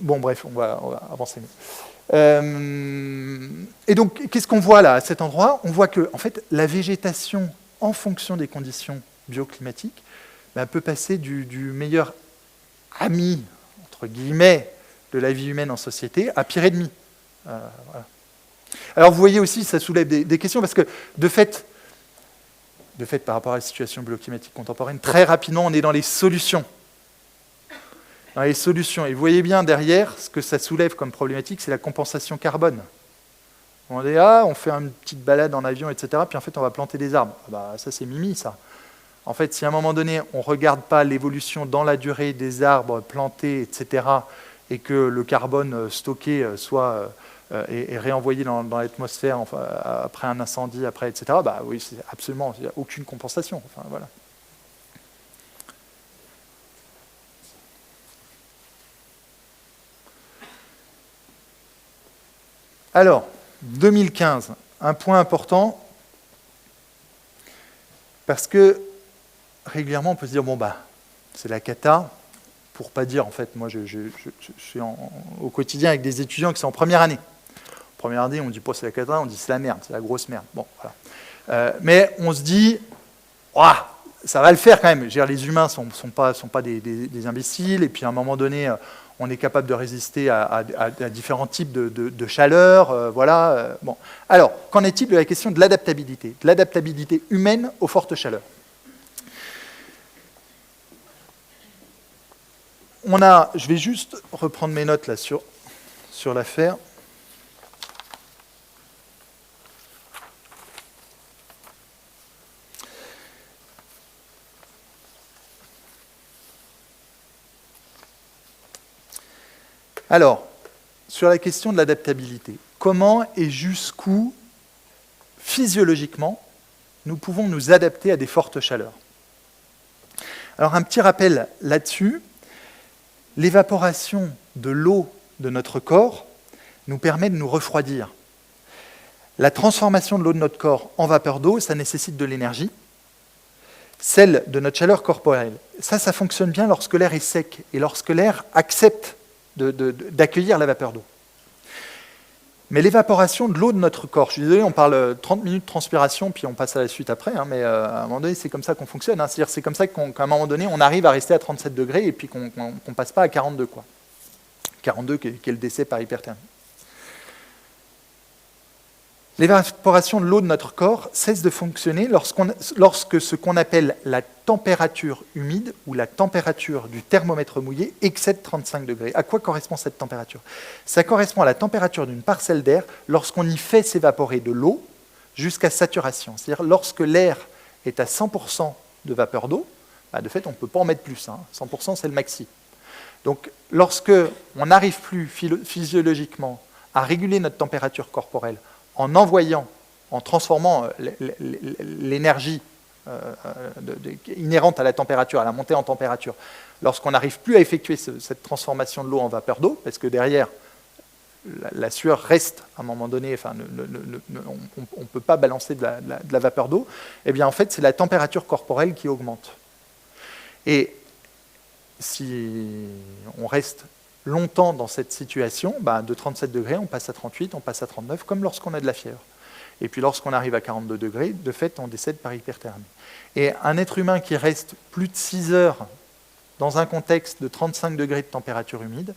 bon bref, on va avancer. Et donc, qu'est-ce qu'on voit là, à cet endroit? On voit que, en fait, la végétation, en fonction des conditions bioclimatique, peut passer du meilleur ami, entre guillemets, de la vie humaine en société à pire ennemi. Voilà. Alors vous voyez aussi, ça soulève des questions, parce que de fait, par rapport à la situation bioclimatique contemporaine, très rapidement, on est dans les solutions. Dans les solutions. Et vous voyez bien derrière, ce que ça soulève comme problématique, c'est la compensation carbone. On dit, on fait une petite balade en avion, etc., puis en fait, on va planter des arbres. Ça, c'est mimi, ça. En fait, si à un moment donné, on ne regarde pas l'évolution dans la durée des arbres plantés, etc., et que le carbone stocké soit est réenvoyé dans l'atmosphère après un incendie, etc., oui, c'est absolument, il n'y a aucune compensation. Enfin, voilà. Alors, 2015, un point important, parce que régulièrement, on peut se dire, c'est la cata, pour pas dire, en fait, moi, je suis au quotidien avec des étudiants qui sont en première année. Première année, on ne dit pas c'est la cata, on dit c'est la merde, c'est la grosse merde. Bon, voilà. Mais on se dit, ça va le faire quand même. Les humains ne sont pas des imbéciles, et puis à un moment donné, on est capable de résister à différents types de chaleur. Voilà. Bon. Alors, qu'en est-il de la question de l'adaptabilité humaine aux fortes chaleurs? Je vais juste reprendre mes notes là sur l'affaire. Alors, sur la question de l'adaptabilité, comment et jusqu'où, physiologiquement, nous pouvons nous adapter à des fortes chaleurs? Alors, un petit rappel là-dessus. L'évaporation de l'eau de notre corps nous permet de nous refroidir. La transformation de l'eau de notre corps en vapeur d'eau, ça nécessite de l'énergie. Celle de notre chaleur corporelle, ça fonctionne bien lorsque l'air est sec et lorsque l'air accepte d'accueillir la vapeur d'eau. Mais l'évaporation de l'eau de notre corps, je suis désolé, on parle 30 minutes de transpiration, puis on passe à la suite après, mais à un moment donné, c'est comme ça qu'on fonctionne. C'est-à-dire c'est comme ça qu'à un moment donné, on arrive à rester à 37 degrés et puis qu'on ne passe pas à 42, quoi. 42 qui est le décès par hyperthermie. L'évaporation de l'eau de notre corps cesse de fonctionner lorsque ce qu'on appelle la température humide ou la température du thermomètre mouillé excède 35 degrés. À quoi correspond cette température? Ça correspond à la température d'une parcelle d'air lorsqu'on y fait s'évaporer de l'eau jusqu'à saturation. C'est-à-dire lorsque l'air est à 100% de vapeur d'eau, de fait on ne peut pas en mettre plus. 100% c'est le maxi. Donc lorsque on n'arrive plus physiologiquement à réguler notre température corporelle en transformant l'énergie inhérente à la température, à la montée en température, lorsqu'on n'arrive plus à effectuer cette transformation de l'eau en vapeur d'eau, parce que derrière, la sueur reste à un moment donné, on ne peut pas balancer de la vapeur d'eau, eh bien en fait c'est la température corporelle qui augmente. Et si on reste longtemps dans cette situation, de 37 degrés, on passe à 38, on passe à 39, comme lorsqu'on a de la fièvre. Et puis lorsqu'on arrive à 42 degrés, de fait, on décède par hyperthermie. Et un être humain qui reste plus de 6 heures dans un contexte de 35 degrés de température humide,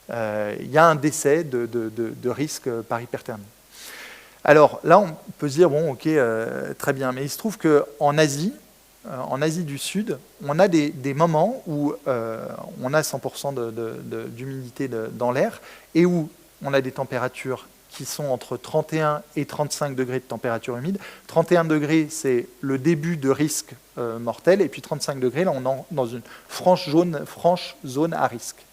il y a un décès de risque par hyperthermie. Alors là, on peut se dire, bon, ok, très bien, mais il se trouve qu'en Asie, en Asie du Sud, on a des moments où on a 100% d'humidité dans l'air et où on a des températures qui sont entre 31 et 35 degrés de température humide. 31 degrés, c'est le début de risque mortel, et puis 35 degrés, là, on est dans une franche zone à risque.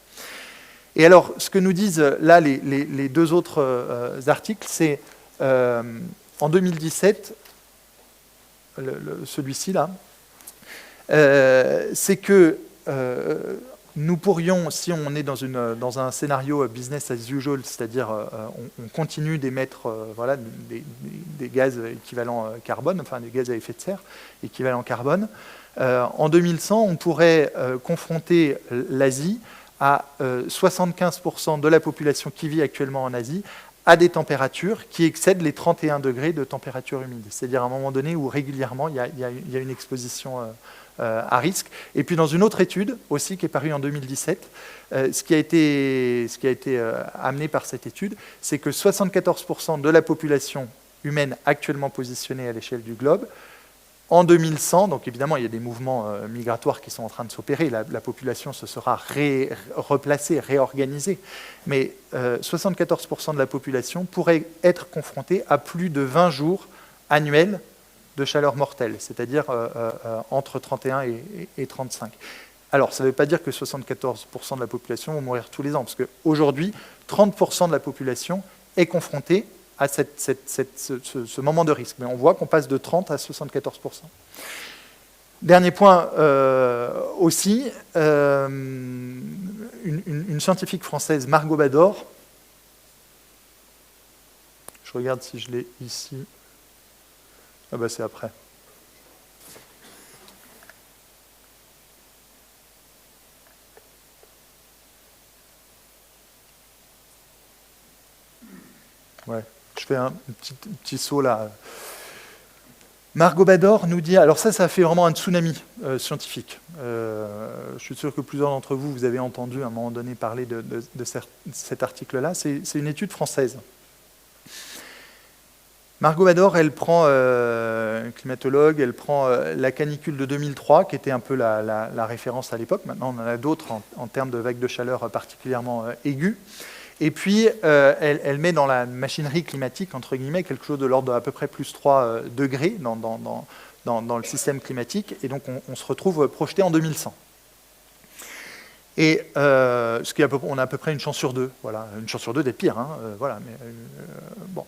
Et alors, ce que nous disent là les deux autres articles, c'est en 2017, celui-ci là, c'est que nous pourrions, si on est dans un scénario business as usual, c'est-à-dire on continue d'émettre voilà, des gaz équivalents carbone, enfin des gaz à effet de serre équivalents carbone, en 2100, on pourrait confronter l'Asie à 75% de la population qui vit actuellement en Asie à des températures qui excèdent les 31 degrés de température humide. C'est-à-dire à un moment donné où régulièrement il y a une exposition à risque. Et puis dans une autre étude aussi qui est parue en 2017, ce qui a été amené par cette étude, c'est que 74% de la population humaine actuellement positionnée à l'échelle du globe, en 2100, donc évidemment il y a des mouvements migratoires qui sont en train de s'opérer, la population se sera replacée, réorganisée, mais 74% de la population pourrait être confrontée à plus de 20 jours annuels de chaleur mortelle, c'est-à-dire entre 31 et 35. Alors, ça ne veut pas dire que 74% de la population vont mourir tous les ans, parce qu'aujourd'hui, 30% de la population est confrontée à ce moment de risque. Mais on voit qu'on passe de 30 à 74%. Dernier point aussi, une scientifique française, Margot Bador, je regarde si je l'ai ici. Ah bah c'est après. Ouais, je fais un petit saut là. Margot Bador nous dit, alors ça fait vraiment un tsunami scientifique. Je suis sûr que plusieurs d'entre vous, vous avez entendu à un moment donné parler de cet article-là. C'est une étude française. Margot Bador, elle prend, climatologue, elle prend la canicule de 2003, qui était un peu la référence à l'époque. Maintenant, on en a d'autres en termes de vagues de chaleur particulièrement aiguës. Et puis, elle met dans la machinerie climatique, entre guillemets, quelque chose de l'ordre d'à peu près plus 3 degrés dans le système climatique. Et donc, on se retrouve projeté en 2100. Et on a à peu près une chance sur deux. Voilà, une chance sur deux d'être pire. Hein, voilà, mais bon.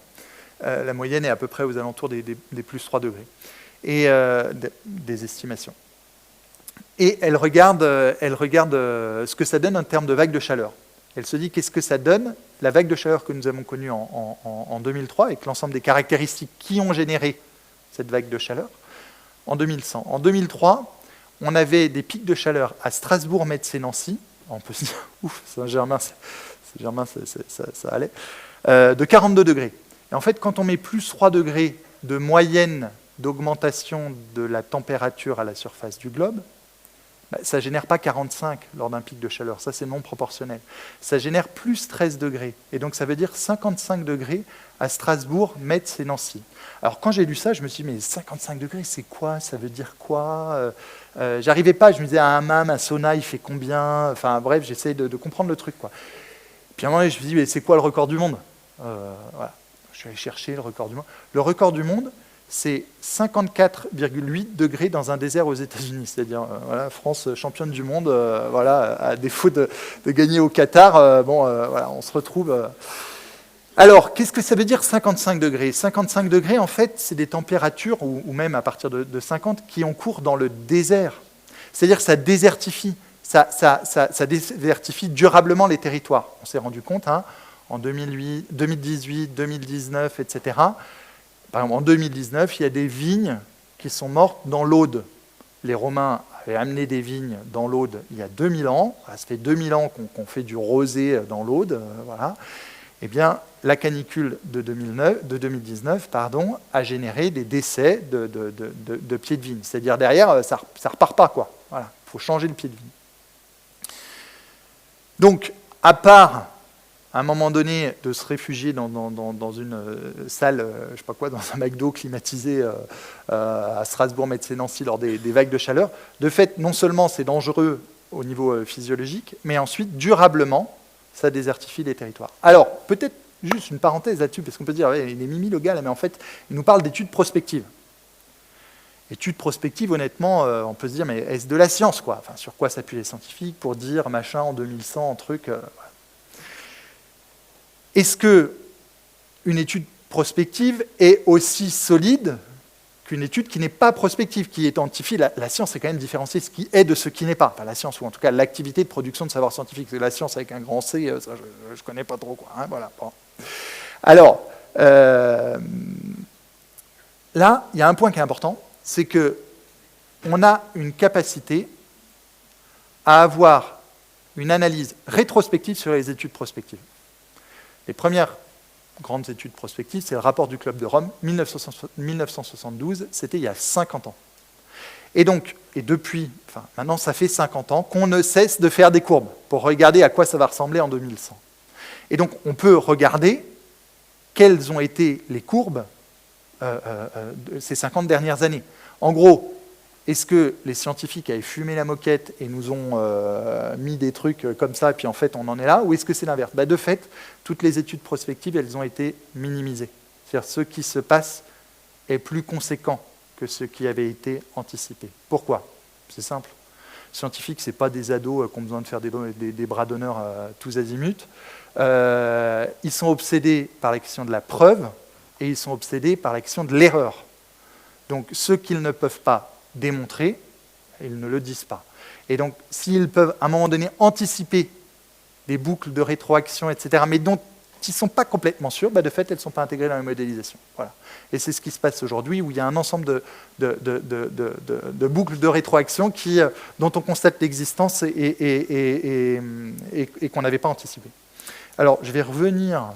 La moyenne est à peu près aux alentours des plus 3 degrés. Et des estimations. Et elle regarde ce que ça donne en termes de vagues de chaleur. Elle se dit qu'est-ce que ça donne, la vague de chaleur que nous avons connue en 2003, avec l'ensemble des caractéristiques qui ont généré cette vague de chaleur, en 2100. En 2003, on avait des pics de chaleur à Strasbourg, Metz et Nancy. On peut se dire, ouf, Saint-Germain, ça allait, de 42 degrés. Et en fait, quand on met plus 3 degrés de moyenne d'augmentation de la température à la surface du globe, ça ne génère pas 45 lors d'un pic de chaleur, ça c'est non proportionnel. Ça génère plus 13 degrés, et donc ça veut dire 55 degrés à Strasbourg, Metz et Nancy. Alors quand j'ai lu ça, je me suis dit, mais 55 degrés, c'est quoi? Ça veut dire quoi? J'arrivais pas, je me disais, un hammam, un sauna, il fait combien? Enfin bref, j'essayais de comprendre le truc, quoi. Puis à un moment donné, je me suis dit, mais c'est quoi le record du monde? Voilà. Je suis allé chercher le record du monde. Le record du monde, c'est 54,8 degrés dans un désert aux États-Unis. C'est-à-dire, voilà, France championne du monde, voilà, à défaut de gagner au Qatar, voilà, on se retrouve. Alors, qu'est-ce que ça veut dire 55 degrés? 55 degrés, en fait, c'est des températures, ou même à partir de 50, qui ont cours dans le désert. C'est-à-dire que ça désertifie. Ça désertifie durablement les territoires. On s'est rendu compte, hein, en 2008, 2018, 2019, etc. Par exemple, en 2019, il y a des vignes qui sont mortes dans l'Aude. Les Romains avaient amené des vignes dans l'Aude il y a 2000 ans. Ça fait 2000 ans qu'on fait du rosé dans l'Aude. Voilà. Eh bien, la canicule de 2019 a généré des décès de pieds de vigne. C'est-à-dire derrière, ça ne repart pas, quoi. Voilà. Il faut changer le pied de vigne. Donc, à part à un moment donné, de se réfugier dans une salle, je sais pas quoi, dans un McDo climatisé à Strasbourg, Metz et Nancy lors des vagues de chaleur. De fait, non seulement c'est dangereux au niveau physiologique, mais ensuite, durablement, ça désertifie les territoires. Alors, peut-être juste une parenthèse là-dessus, parce qu'on peut se dire, ouais, il est mimi le gars, là, mais en fait, il nous parle d'études prospectives. Études prospectives, honnêtement, on peut se dire, mais est-ce de la science, quoi? Enfin, sur quoi s'appuient les scientifiques pour dire, machin, en 2100, truc... voilà. Est-ce qu'une étude prospective est aussi solide qu'une étude qui n'est pas prospective, qui identifie la science, c'est quand même différencier ce qui est de ce qui n'est pas. Enfin, la science, ou en tout cas l'activité de production de savoir scientifique. C'est la science avec un grand C, ça, je ne connais pas trop, quoi. Hein, voilà. Bon. Alors, là, il y a un point qui est important, c'est qu'on a une capacité à avoir une analyse rétrospective sur les études prospectives. Les premières grandes études prospectives, c'est le rapport du Club de Rome, 1972, c'était il y a 50 ans. Et donc, et depuis, enfin maintenant ça fait 50 ans, qu'on ne cesse de faire des courbes pour regarder à quoi ça va ressembler en 2100. Et donc, on peut regarder quelles ont été les courbes de ces 50 dernières années. En gros, est-ce que les scientifiques avaient fumé la moquette et nous ont mis des trucs comme ça, et puis en fait on en est là, ou est-ce que c'est l'inverse? De fait, toutes les études prospectives, elles ont été minimisées. C'est-à-dire ce qui se passe est plus conséquent que ce qui avait été anticipé. Pourquoi? C'est simple. Les scientifiques, ce n'est pas des ados qui ont besoin de faire des bras d'honneur tous azimuts. Ils sont obsédés par la question de la preuve et ils sont obsédés par la question de l'erreur. Donc ce qu'ils ne peuvent pas démontrer, ils ne le disent pas. Et donc, s'ils peuvent, à un moment donné, anticiper des boucles de rétroaction, etc., mais dont ils ne sont pas complètement sûrs, de fait, elles ne sont pas intégrées dans la modélisation. Voilà. Et c'est ce qui se passe aujourd'hui, où il y a un ensemble de boucles de rétroaction dont on constate l'existence et qu'on n'avait pas anticipé. Alors, je vais revenir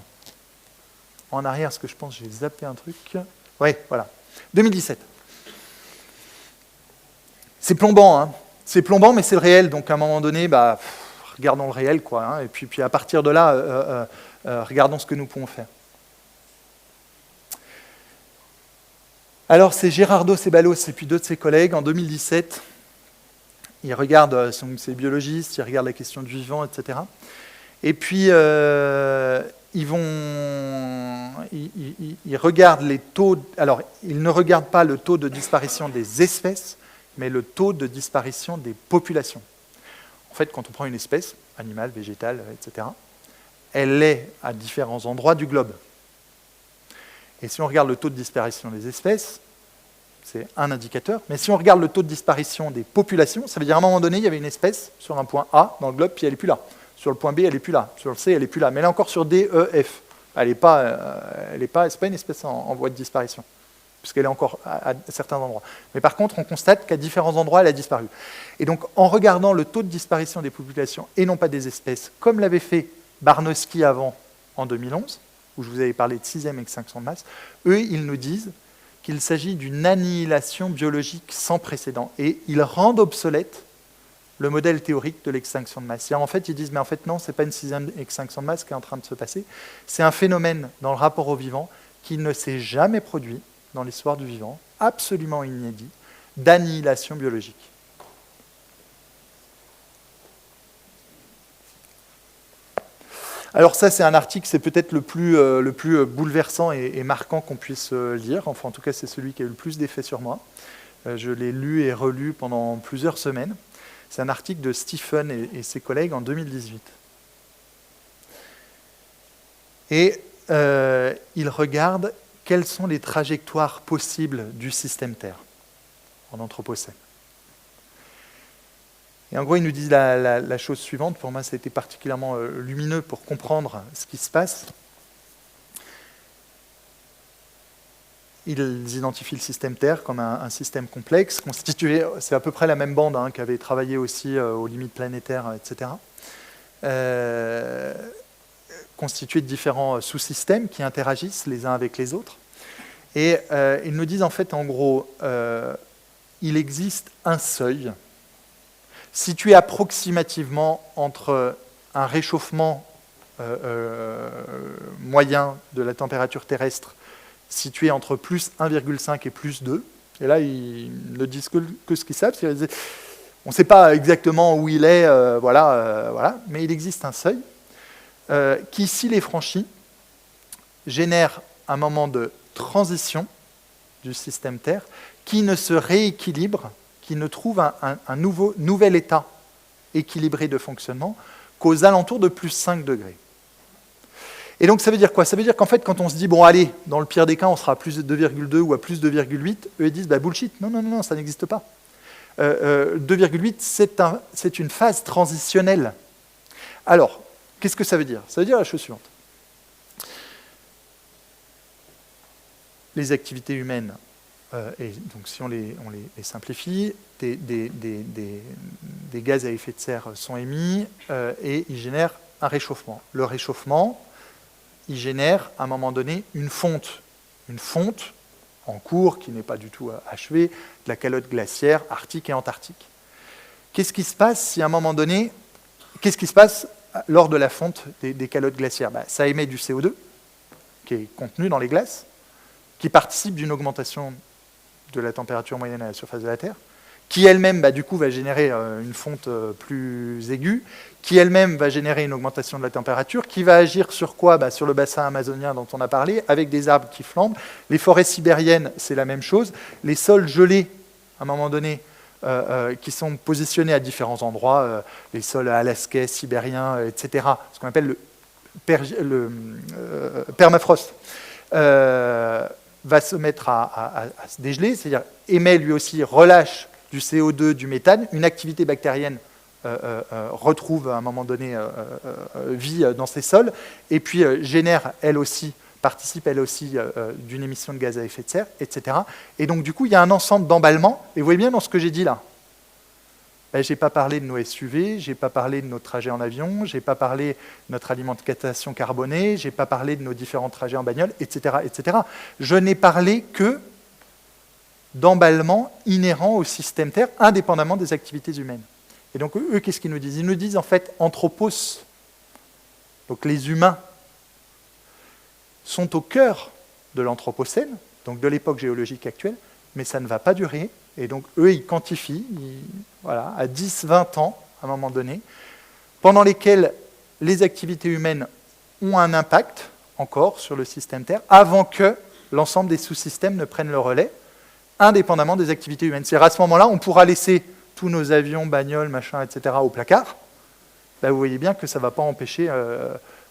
en arrière, parce que je pense que j'ai zappé un truc. Oui, voilà. 2017. C'est plombant, hein. C'est plombant, mais c'est le réel. Donc à un moment donné, regardons le réel, quoi. Hein. Et puis à partir de là, regardons ce que nous pouvons faire. Alors c'est Gerardo Ceballos et puis deux de ses collègues en 2017. Ils regardent, c'est biologistes, ils regardent la question du vivant, etc. Et puis ils regardent les taux. Alors ils ne regardent pas le taux de disparition des espèces, mais le taux de disparition des populations. En fait, quand on prend une espèce, animale, végétale, etc., elle est à différents endroits du globe. Et si on regarde le taux de disparition des espèces, c'est un indicateur, mais si on regarde le taux de disparition des populations, ça veut dire à un moment donné, il y avait une espèce sur un point A dans le globe, puis elle n'est plus là. Sur le point B, elle n'est plus là. Sur le C, elle n'est plus là. Mais elle est encore sur D, E, F. C'est pas une espèce en voie de disparition, puisqu'elle est encore à certains endroits. Mais par contre, on constate qu'à différents endroits, elle a disparu. Et donc, en regardant le taux de disparition des populations et non pas des espèces, comme l'avait fait Barnowski avant, en 2011, où je vous avais parlé de 6e extinction de masse, eux, ils nous disent qu'il s'agit d'une annihilation biologique sans précédent. Et ils rendent obsolète le modèle théorique de l'extinction de masse. En fait, ils disent, mais en fait, non, ce n'est pas une 6e extinction de masse qui est en train de se passer. C'est un phénomène dans le rapport au vivant qui ne s'est jamais produit dans l'histoire du vivant, absolument inédit, d'annihilation biologique. Alors ça, c'est un article, c'est peut-être le plus bouleversant et marquant qu'on puisse lire. Enfin, en tout cas, c'est celui qui a eu le plus d'effet sur moi. Je l'ai lu et relu pendant plusieurs semaines. C'est un article de Stephen et ses collègues en 2018. Et il regarde quelles sont les trajectoires possibles du système Terre en Anthropocène. Et en gros, ils nous disent la chose suivante. Pour moi, ça a été particulièrement lumineux pour comprendre ce qui se passe. Ils identifient le système Terre comme un système complexe, constitué, c'est à peu près la même bande qui avait travaillé aussi aux limites planétaires, etc. Constitué de différents sous-systèmes qui interagissent les uns avec les autres. Et ils nous disent en fait, en gros, il existe un seuil situé approximativement entre un réchauffement moyen de la température terrestre situé entre plus 1,5 et plus 2. Et là, ils ne disent que ce qu'ils savent. On ne sait pas exactement où il est, voilà, mais il existe un seuil qui, s'il est franchi, génère un moment de transition du système Terre qui ne se rééquilibre, qui ne trouve un nouvel état équilibré de fonctionnement qu'aux alentours de plus 5 degrés. Et donc ça veut dire quoi? Ça veut dire qu'en fait, quand on se dit, bon allez, dans le pire des cas, on sera à plus de 2,2 ou à plus de 2,8, eux ils disent, bah bullshit, non, ça n'existe pas. 2,8, c'est une phase transitionnelle. Alors, qu'est-ce que ça veut dire? Ça veut dire la chose suivante. Les activités humaines, et donc si on les simplifie, des gaz à effet de serre sont émis et ils génèrent un réchauffement. Le réchauffement, il génère à un moment donné une fonte en cours qui n'est pas du tout achevée, de la calotte glaciaire arctique et antarctique. Qu'est-ce qui se passe si à un moment donné, qu'est-ce qui se passe lors de la fonte des calottes glaciaires? Ça émet du CO2 qui est contenu dans les glaces, qui participe d'une augmentation de la température moyenne à la surface de la Terre, qui elle-même du coup va générer une fonte plus aiguë, qui elle-même va générer une augmentation de la température, qui va agir sur quoi? Sur le bassin amazonien dont on a parlé, avec des arbres qui flambent. Les forêts sibériennes, c'est la même chose. Les sols gelés, à un moment donné, qui sont positionnés à différents endroits, les sols alaskais, sibériens, etc., ce qu'on appelle le permafrost, va se mettre à se dégeler, c'est-à-dire émet lui aussi, relâche du CO2, du méthane, une activité bactérienne retrouve à un moment donné vie dans ces sols, et puis participe elle aussi d'une émission de gaz à effet de serre, etc. Et donc du coup, il y a un ensemble d'emballements, et vous voyez bien dans ce que j'ai dit là, je n'ai pas parlé de nos SUV, je n'ai pas parlé de notre trajet en avion, je n'ai pas parlé de notre alimentation carbonée, je n'ai pas parlé de nos différents trajets en bagnole, etc. etc. Je n'ai parlé que d'emballements inhérents au système Terre, indépendamment des activités humaines. Et donc eux, qu'est-ce qu'ils nous disent? Ils nous disent en fait anthropos, donc les humains, sont au cœur de l'anthropocène, donc de l'époque géologique actuelle, mais ça ne va pas durer. Et donc eux, ils quantifient à 10-20 ans, à un moment donné, pendant lesquels les activités humaines ont un impact encore sur le système Terre, avant que l'ensemble des sous-systèmes ne prennent le relais, indépendamment des activités humaines. C'est-à-dire à ce moment-là, on pourra laisser tous nos avions, bagnoles, machin, etc. au placard. Là, vous voyez bien que ça ne va pas empêcher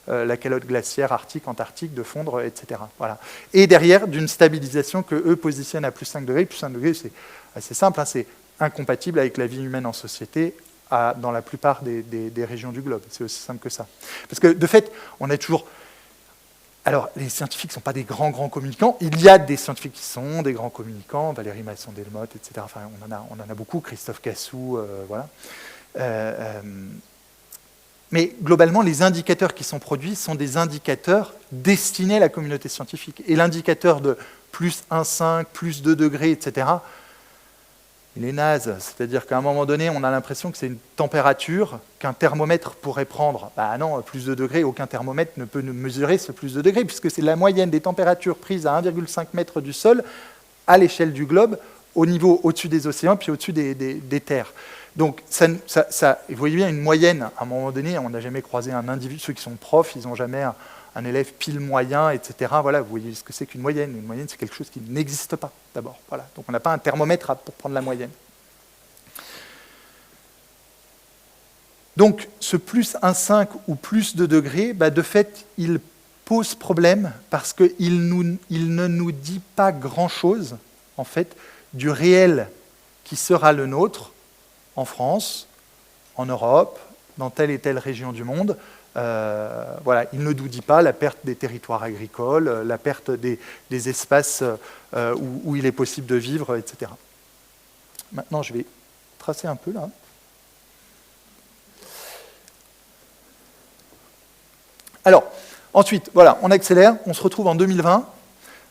la calotte glaciaire arctique, antarctique de fondre, etc. Voilà. Et derrière, d'une stabilisation que eux positionnent à plus 5 degrés. Plus 5 degrés, c'est assez simple, c'est incompatible avec la vie humaine en société dans la plupart des régions du globe. C'est aussi simple que ça. Parce que, de fait, on est toujours... Alors, les scientifiques ne sont pas des grands communicants. Il y a des scientifiques qui sont des grands communicants, Valérie Masson-Delmotte, etc. Enfin, on en a beaucoup, Christophe Cassou, voilà. Mais globalement, les indicateurs qui sont produits sont des indicateurs destinés à la communauté scientifique. Et l'indicateur de plus 1,5, plus 2 degrés, etc., il est naze. C'est-à-dire qu'à un moment donné, on a l'impression que c'est une température qu'un thermomètre pourrait prendre. Non, plus de degrés, aucun thermomètre ne peut mesurer ce plus de degrés, puisque c'est la moyenne des températures prises à 1,5 mètre du sol à l'échelle du globe, au niveau au-dessus des océans, puis au-dessus des terres. Donc, vous voyez bien une moyenne. À un moment donné, on n'a jamais croisé un individu. Ceux qui sont profs, ils n'ont jamais un élève pile moyen, etc. Voilà, vous voyez ce que c'est qu'une moyenne. Une moyenne, c'est quelque chose qui n'existe pas, d'abord. Voilà. Donc, on n'a pas un thermomètre pour prendre la moyenne. Donc, ce plus 1,5 ou plus 2 degrés, de fait, il pose problème parce qu'il ne nous dit pas grand-chose, en fait, du réel qui sera le nôtre en France, en Europe, dans telle et telle région du monde. Voilà, il ne nous dit pas la perte des territoires agricoles, la perte des espaces où il est possible de vivre, etc. Maintenant, je vais tracer un peu là. Alors, ensuite, voilà, on accélère, on se retrouve en 2020.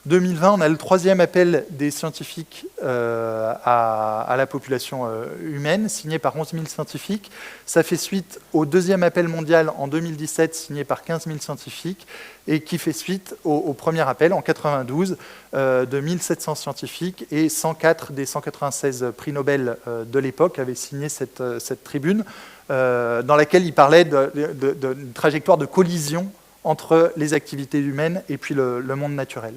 2020, on a le 3e appel des scientifiques à la population humaine, signé par 11 000 scientifiques. Ça fait suite au 2e appel mondial en 2017, signé par 15 000 scientifiques, et qui fait suite au premier appel en 92 de 1700 scientifiques, et 104 des 196 prix Nobel de l'époque avaient signé cette tribune, dans laquelle ils parlaient d'une trajectoire de collision entre les activités humaines et puis le monde naturel.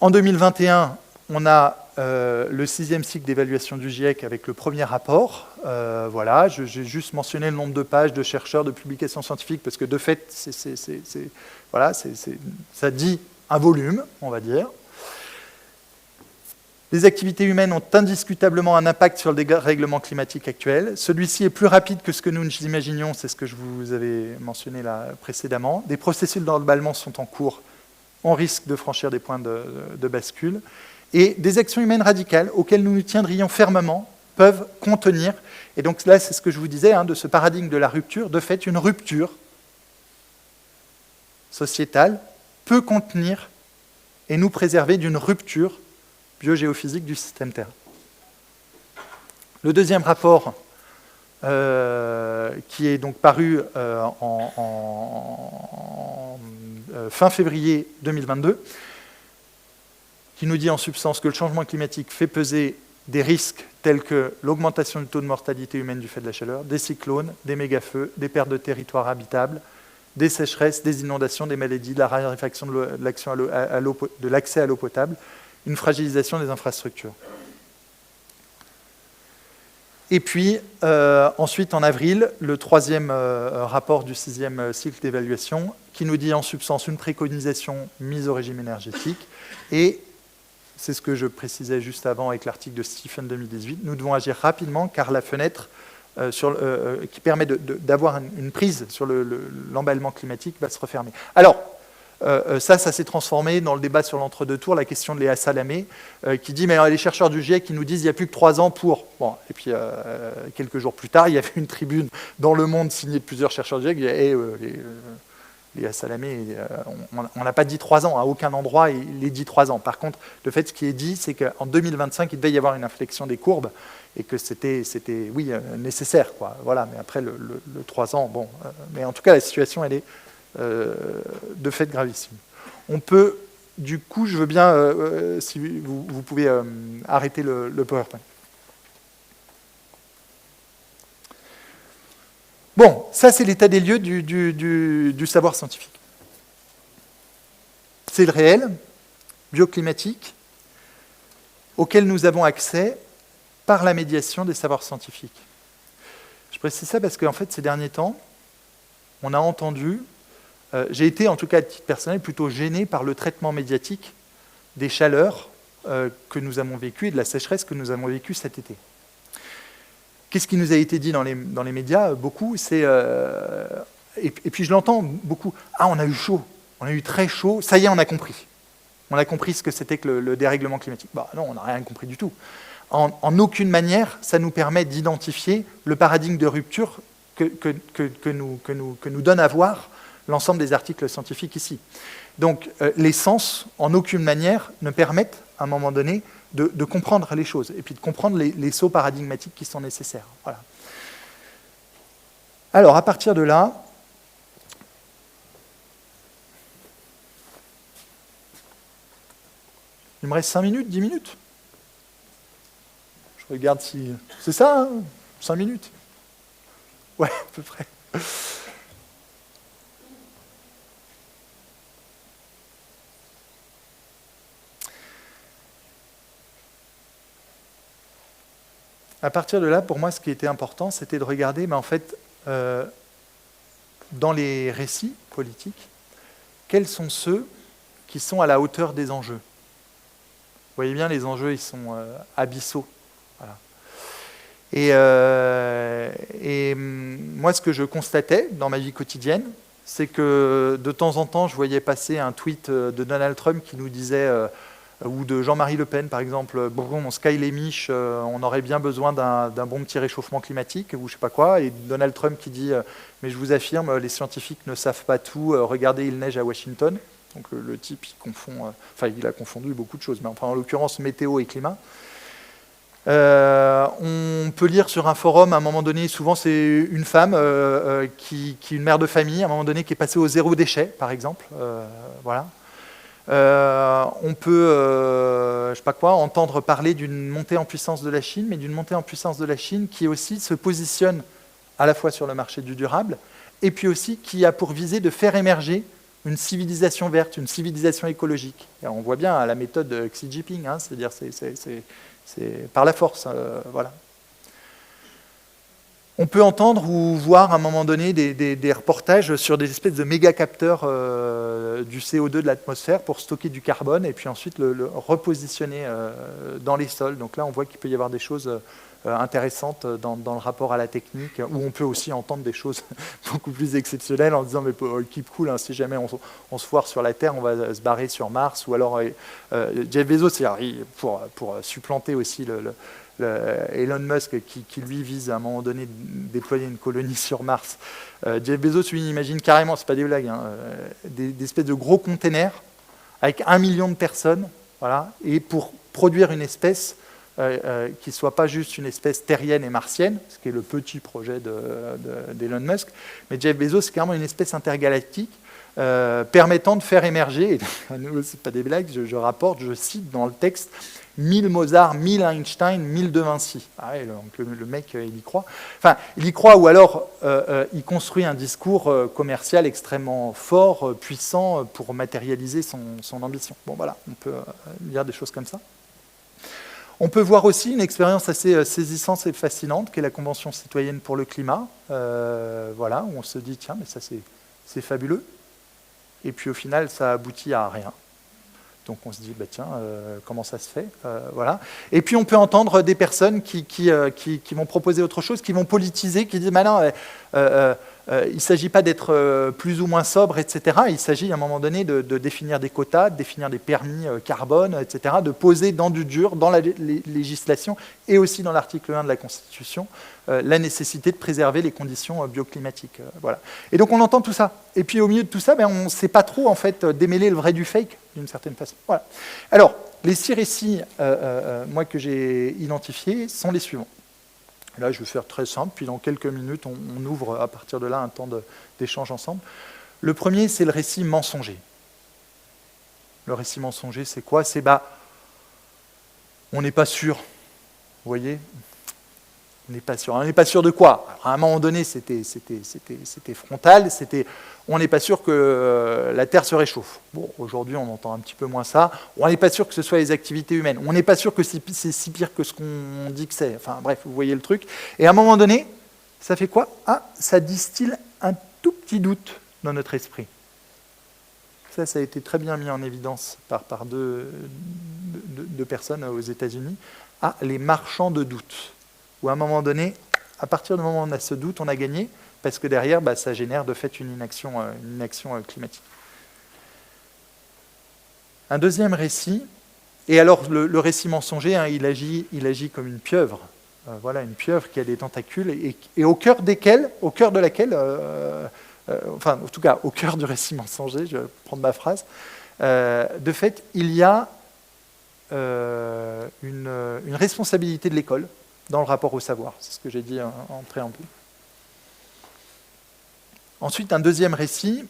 En 2021, on a le 6e cycle d'évaluation du GIEC avec le premier rapport. Voilà, j'ai juste mentionné le nombre de pages de chercheurs, de publications scientifiques, parce que de fait, ça dit un volume, on va dire. Les activités humaines ont indiscutablement un impact sur le dérèglement climatique actuel. Celui-ci est plus rapide que ce que nous imaginions, c'est ce que je vous avais mentionné là précédemment. Des processus d'emballement sont en cours. On risque de franchir des points de bascule. Et des actions humaines radicales auxquelles nous nous tiendrions fermement peuvent contenir, et donc là c'est ce que je vous disais, de ce paradigme de la rupture, de fait une rupture sociétale peut contenir et nous préserver d'une rupture biogéophysique du système Terre. Le 2e rapport, qui est donc paru fin février 2022, qui nous dit en substance que le changement climatique fait peser des risques tels que l'augmentation du taux de mortalité humaine du fait de la chaleur, des cyclones, des mégafeux, des pertes de territoires habitables, des sécheresses, des inondations, des maladies, de la raréfaction de l'accès à l'eau potable, une fragilisation des infrastructures. Et puis, ensuite, en avril, le 3e rapport du 6e cycle d'évaluation, qui nous dit en substance une préconisation mise au régime énergétique. Et c'est ce que je précisais juste avant avec l'article de Stephen 2018, nous devons agir rapidement car la fenêtre qui permet d'avoir une prise sur l'emballement climatique va se refermer. Alors, ça s'est transformé dans le débat sur l'entre-deux tours, la question de Léa Salamé, qui dit, mais les chercheurs du GIEC qui nous disent qu'il n'y a plus que 3 ans pour... Bon, et puis, quelques jours plus tard, il y avait une tribune dans Le Monde signée de plusieurs chercheurs du GIEC, et Léa Salamé, on n'a pas dit 3 ans, à aucun endroit il est dit 3 ans. Par contre, le fait, ce qui est dit, c'est qu'en 2025, il devait y avoir une inflexion des courbes, et que c'était oui, nécessaire, quoi. Voilà, mais après, le 3 ans, bon... mais en tout cas, la situation, elle est... de fait gravissime. On peut, du coup, je veux bien, si vous pouvez arrêter le PowerPoint. Bon, ça c'est l'état des lieux du savoir scientifique. C'est le réel, bioclimatique, auquel nous avons accès par la médiation des savoirs scientifiques. Je précise ça parce qu'en fait, ces derniers temps, on a entendu... j'ai été, en tout cas à titre personnel, plutôt gêné par le traitement médiatique des chaleurs que nous avons vécues et de la sécheresse que nous avons vécue cet été. Qu'est-ce qui nous a été dit dans les médias? Beaucoup, c'est... et puis je l'entends beaucoup. Ah, on a eu chaud, on a eu très chaud, ça y est, on a compris. On a compris ce que c'était que le dérèglement climatique. Bah non, on n'a rien compris du tout. En aucune manière, ça nous permet d'identifier le paradigme de rupture que nous donne à voir l'ensemble des articles scientifiques ici. Donc, les sens, en aucune manière, ne permettent, à un moment donné, de comprendre les choses, et puis de comprendre les sauts paradigmatiques qui sont nécessaires. Voilà. Alors, à partir de là, il me reste 5 minutes, 10 minutes. Je regarde si... C'est ça, hein, 5 minutes. Ouais, à peu près. À partir de là, pour moi, ce qui était important, c'était de regarder, mais en fait, dans les récits politiques, quels sont ceux qui sont à la hauteur des enjeux. Vous voyez bien, les enjeux, ils sont abyssaux. Voilà. Et moi, ce que je constatais dans ma vie quotidienne, c'est que de temps en temps, je voyais passer un tweet de Donald Trump qui nous disait... ou de Jean-Marie Le Pen, par exemple, bon, on sky les miches, on aurait bien besoin d'un bon petit réchauffement climatique, ou je sais pas quoi, et Donald Trump qui dit mais je vous affirme, les scientifiques ne savent pas tout, regardez, il neige à Washington. Donc le type, il a confondu beaucoup de choses, mais enfin en l'occurrence météo et climat. On peut lire sur un forum, à un moment donné, souvent c'est une femme qui est une mère de famille, à un moment donné qui est passée au zéro déchet, par exemple. Voilà. On peut, je sais pas quoi, entendre parler d'une montée en puissance de la Chine, mais d'une montée en puissance de la Chine qui aussi se positionne à la fois sur le marché du durable, et puis aussi qui a pour visée de faire émerger une civilisation verte, une civilisation écologique. Et on voit bien la méthode de Xi Jinping, hein, c'est-à-dire c'est par la force, voilà. On peut entendre ou voir à un moment donné des reportages sur des espèces de méga capteurs du CO2 de l'atmosphère pour stocker du carbone et puis ensuite le repositionner dans les sols. Donc là, on voit qu'il peut y avoir des choses intéressantes dans le rapport à la technique, où on peut aussi entendre des choses beaucoup plus exceptionnelles en disant mais keep cool, hein, si jamais on se foire sur la Terre, on va se barrer sur Mars. Ou alors Jeff Bezos, pour supplanter aussi Elon Musk qui lui vise à un moment donné de déployer une colonie sur Mars. Jeff Bezos, lui, imagine carrément, c'est pas des blagues, hein, des espèces de gros containers avec 1 million de personnes, voilà, et pour produire une espèce qui ne soit pas juste une espèce terrienne et martienne, ce qui est le petit projet d'Elon Musk, mais Jeff Bezos, c'est carrément une espèce intergalactique permettant de faire émerger, et c'est pas des blagues, je rapporte, je cite dans le texte, 1000 Mozart, 1000 Einstein, 1000 De Vinci. Ah ouais, donc le mec, il y croit. Enfin, il y croit, ou alors il construit un discours commercial extrêmement fort, puissant, pour matérialiser son ambition. Bon, voilà, on peut lire des choses comme ça. On peut voir aussi une expérience assez saisissante et fascinante, qui est la Convention citoyenne pour le climat. Voilà, où on se dit, tiens, mais ça c'est fabuleux. Et puis au final, ça aboutit à rien. Donc on se dit, bah tiens, comment ça se fait, voilà. Et puis on peut entendre des personnes qui vont proposer autre chose, qui vont politiser, qui disent, bah non, il ne s'agit pas d'être plus ou moins sobre, etc. Il s'agit à un moment donné de définir des quotas, de définir des permis carbone, etc., de poser dans du dur, dans la législation et aussi dans l'article 1 de la Constitution, la nécessité de préserver les conditions bioclimatiques. Voilà. Et donc on entend tout ça. Et puis au milieu de tout ça, ben, on ne sait pas trop en fait, démêler le vrai du fake, d'une certaine façon. Voilà. Alors, les 6 récits moi, que j'ai identifiés sont les suivants. Là, je vais faire très simple, puis dans quelques minutes, on ouvre à partir de là un temps d'échange ensemble. Le premier, c'est le récit mensonger. Le récit mensonger, c'est quoi? C'est, on n'est pas sûr. Vous voyez? On n'est pas sûr. On n'est pas sûr de quoi? Alors, à un moment donné, c'était frontal, on n'est pas sûr que la Terre se réchauffe. Bon, aujourd'hui, on entend un petit peu moins ça. On n'est pas sûr que ce soit les activités humaines. On n'est pas sûr que c'est si pire que ce qu'on dit que c'est. Enfin, bref, vous voyez le truc. Et à un moment donné, ça fait quoi? Ça distille un tout petit doute dans notre esprit. Ça a été très bien mis en évidence par deux personnes aux États-Unis. Les marchands de doute. Où à un moment donné, à partir du moment où on a ce doute, on a gagné, parce que derrière, ça génère de fait une inaction climatique. Un deuxième récit, et alors le récit mensonger, hein, il agit comme une pieuvre. Voilà, une pieuvre qui a des tentacules, et au cœur de laquelle, enfin, en tout cas, au cœur du récit mensonger, je vais prendre ma phrase, de fait, il y a une responsabilité de l'école dans le rapport au savoir. C'est ce que j'ai dit en préambule. Ensuite, un deuxième récit,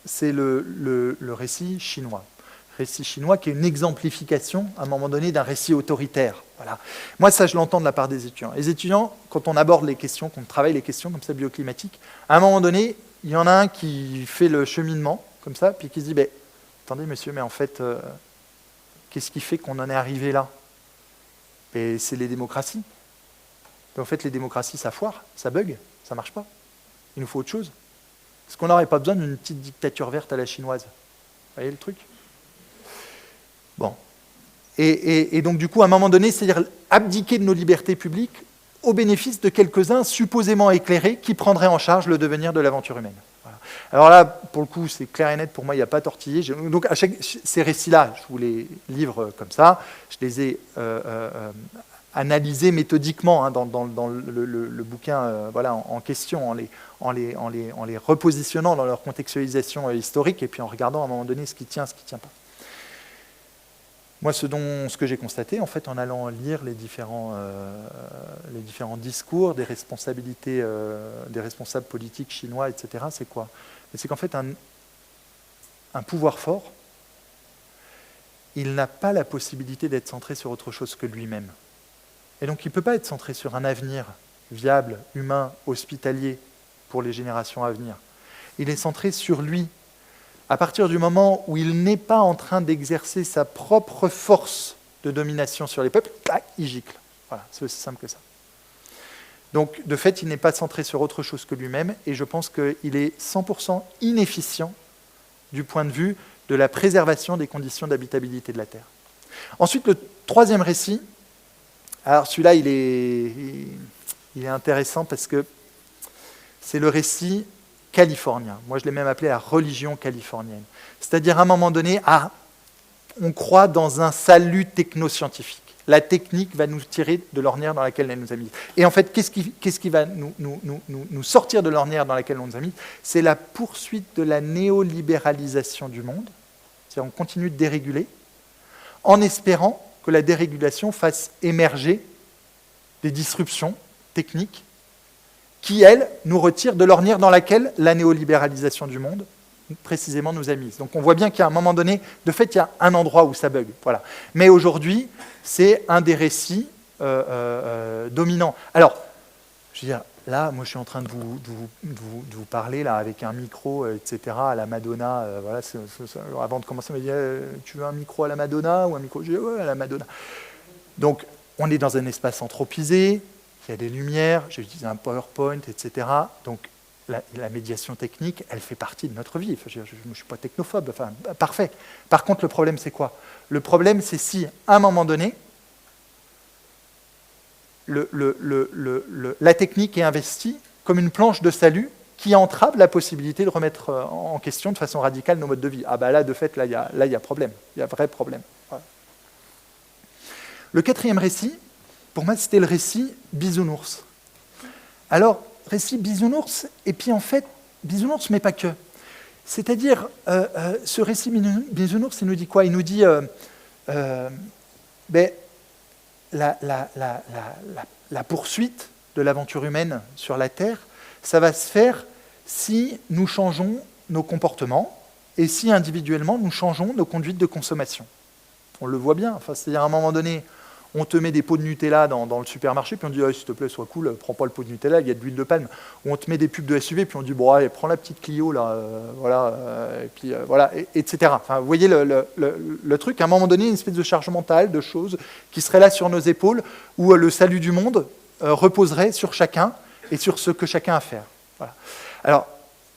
c'est le récit chinois. Récit chinois qui est une exemplification, à un moment donné, d'un récit autoritaire. Voilà. Moi, ça, je l'entends de la part des étudiants. Les étudiants, quand on aborde les questions, quand on travaille les questions comme ça bioclimatiques, à un moment donné, il y en a un qui fait le cheminement, comme ça, puis qui se dit, attendez, monsieur, mais en fait, qu'est-ce qui fait qu'on en est arrivé là? Et c'est les démocraties. Et en fait, les démocraties, ça foire, ça bug, ça ne marche pas. Il nous faut autre chose. Est-ce qu'on n'aurait pas besoin d'une petite dictature verte à la chinoise? Vous voyez le truc? Bon. Et donc, du coup, à un moment donné, c'est-à-dire abdiquer de nos libertés publiques au bénéfice de quelques-uns supposément éclairés qui prendraient en charge le devenir de l'aventure humaine. Voilà. Alors là, pour le coup, c'est clair et net, pour moi, il n'y a pas tortillé. Donc, ces récits-là, je vous les livre comme ça. Je les ai analysés méthodiquement dans le bouquin en question, en les repositionnant dans leur contextualisation historique, et puis en regardant à un moment donné ce qui tient pas. Moi, ce que j'ai constaté, en fait, en allant lire les différents discours des responsabilités, des responsables politiques chinois, etc., c'est quoi? C'est qu'en fait, un pouvoir fort, il n'a pas la possibilité d'être centré sur autre chose que lui-même. Et donc, il ne peut pas être centré sur un avenir viable, humain, hospitalier pour les générations à venir. Il est centré sur lui. À partir du moment où il n'est pas en train d'exercer sa propre force de domination sur les peuples, tac, il gicle. Voilà, c'est aussi simple que ça. Donc, de fait, il n'est pas centré sur autre chose que lui-même, et je pense qu'il est 100% inefficient du point de vue de la préservation des conditions d'habitabilité de la Terre. Ensuite, le troisième récit, alors celui-là, il est intéressant parce que c'est le récit californien. Moi, je l'ai même appelé la religion californienne. C'est-à-dire, à un moment donné, on croit dans un salut technoscientifique. La technique va nous tirer de l'ornière dans laquelle elle nous a mis. Et en fait, qu'est-ce qui va nous sortir de l'ornière dans laquelle on nous a mis? C'est la poursuite de la néolibéralisation du monde. C'est-à-dire, on continue de déréguler, en espérant que la dérégulation fasse émerger des disruptions techniques qui, elles, nous retirent de l'ornière dans laquelle la néolibéralisation du monde, précisément, nous a mis. Donc on voit bien qu'à un moment donné, de fait, il y a un endroit où ça bug. Voilà. Mais aujourd'hui, c'est un des récits dominants. Alors, je veux dire, là, moi, je suis en train de vous parler là, avec un micro, etc., à la Madonna. Voilà, avant de commencer, on m'a dit tu veux un micro à la Madonna ou un micro? J'ai dit ouais, à la Madonna. Donc, on est dans un espace anthropisé, il y a des lumières, j'ai utilisé un PowerPoint, etc. Donc, la médiation technique, elle fait partie de notre vie. Enfin, je ne suis pas technophobe, enfin, parfait. Par contre, le problème, c'est quoi? Le problème, c'est si, à un moment donné, la technique est investie comme une planche de salut qui entrave la possibilité de remettre en question de façon radicale nos modes de vie. Ah bah là, de fait, là, il y a problème. Il y a vrai problème. Voilà. Le quatrième récit, pour moi, c'était le récit Bisounours. Alors, récit Bisounours, et puis en fait, Bisounours, mais pas que. C'est-à-dire, ce récit Bisounours, il nous dit quoi? Il nous dit la poursuite de l'aventure humaine sur la Terre, ça va se faire si nous changeons nos comportements et si individuellement nous changeons nos conduites de consommation. On le voit bien, enfin, c'est-à-dire à un moment donné, on te met des pots de Nutella dans le supermarché, puis on dit oh, s'il te plaît, sois cool, prends pas le pot de Nutella, il y a de l'huile de palme. Ou on te met des pubs de SUV, puis on dit bon, allez, prends la petite Clio, là, voilà, et puis voilà, etc. Enfin, vous voyez le truc, à un moment donné, une espèce de charge mentale, de choses qui seraient là sur nos épaules, où le salut du monde reposerait sur chacun et sur ce que chacun a à faire. Voilà. Alors,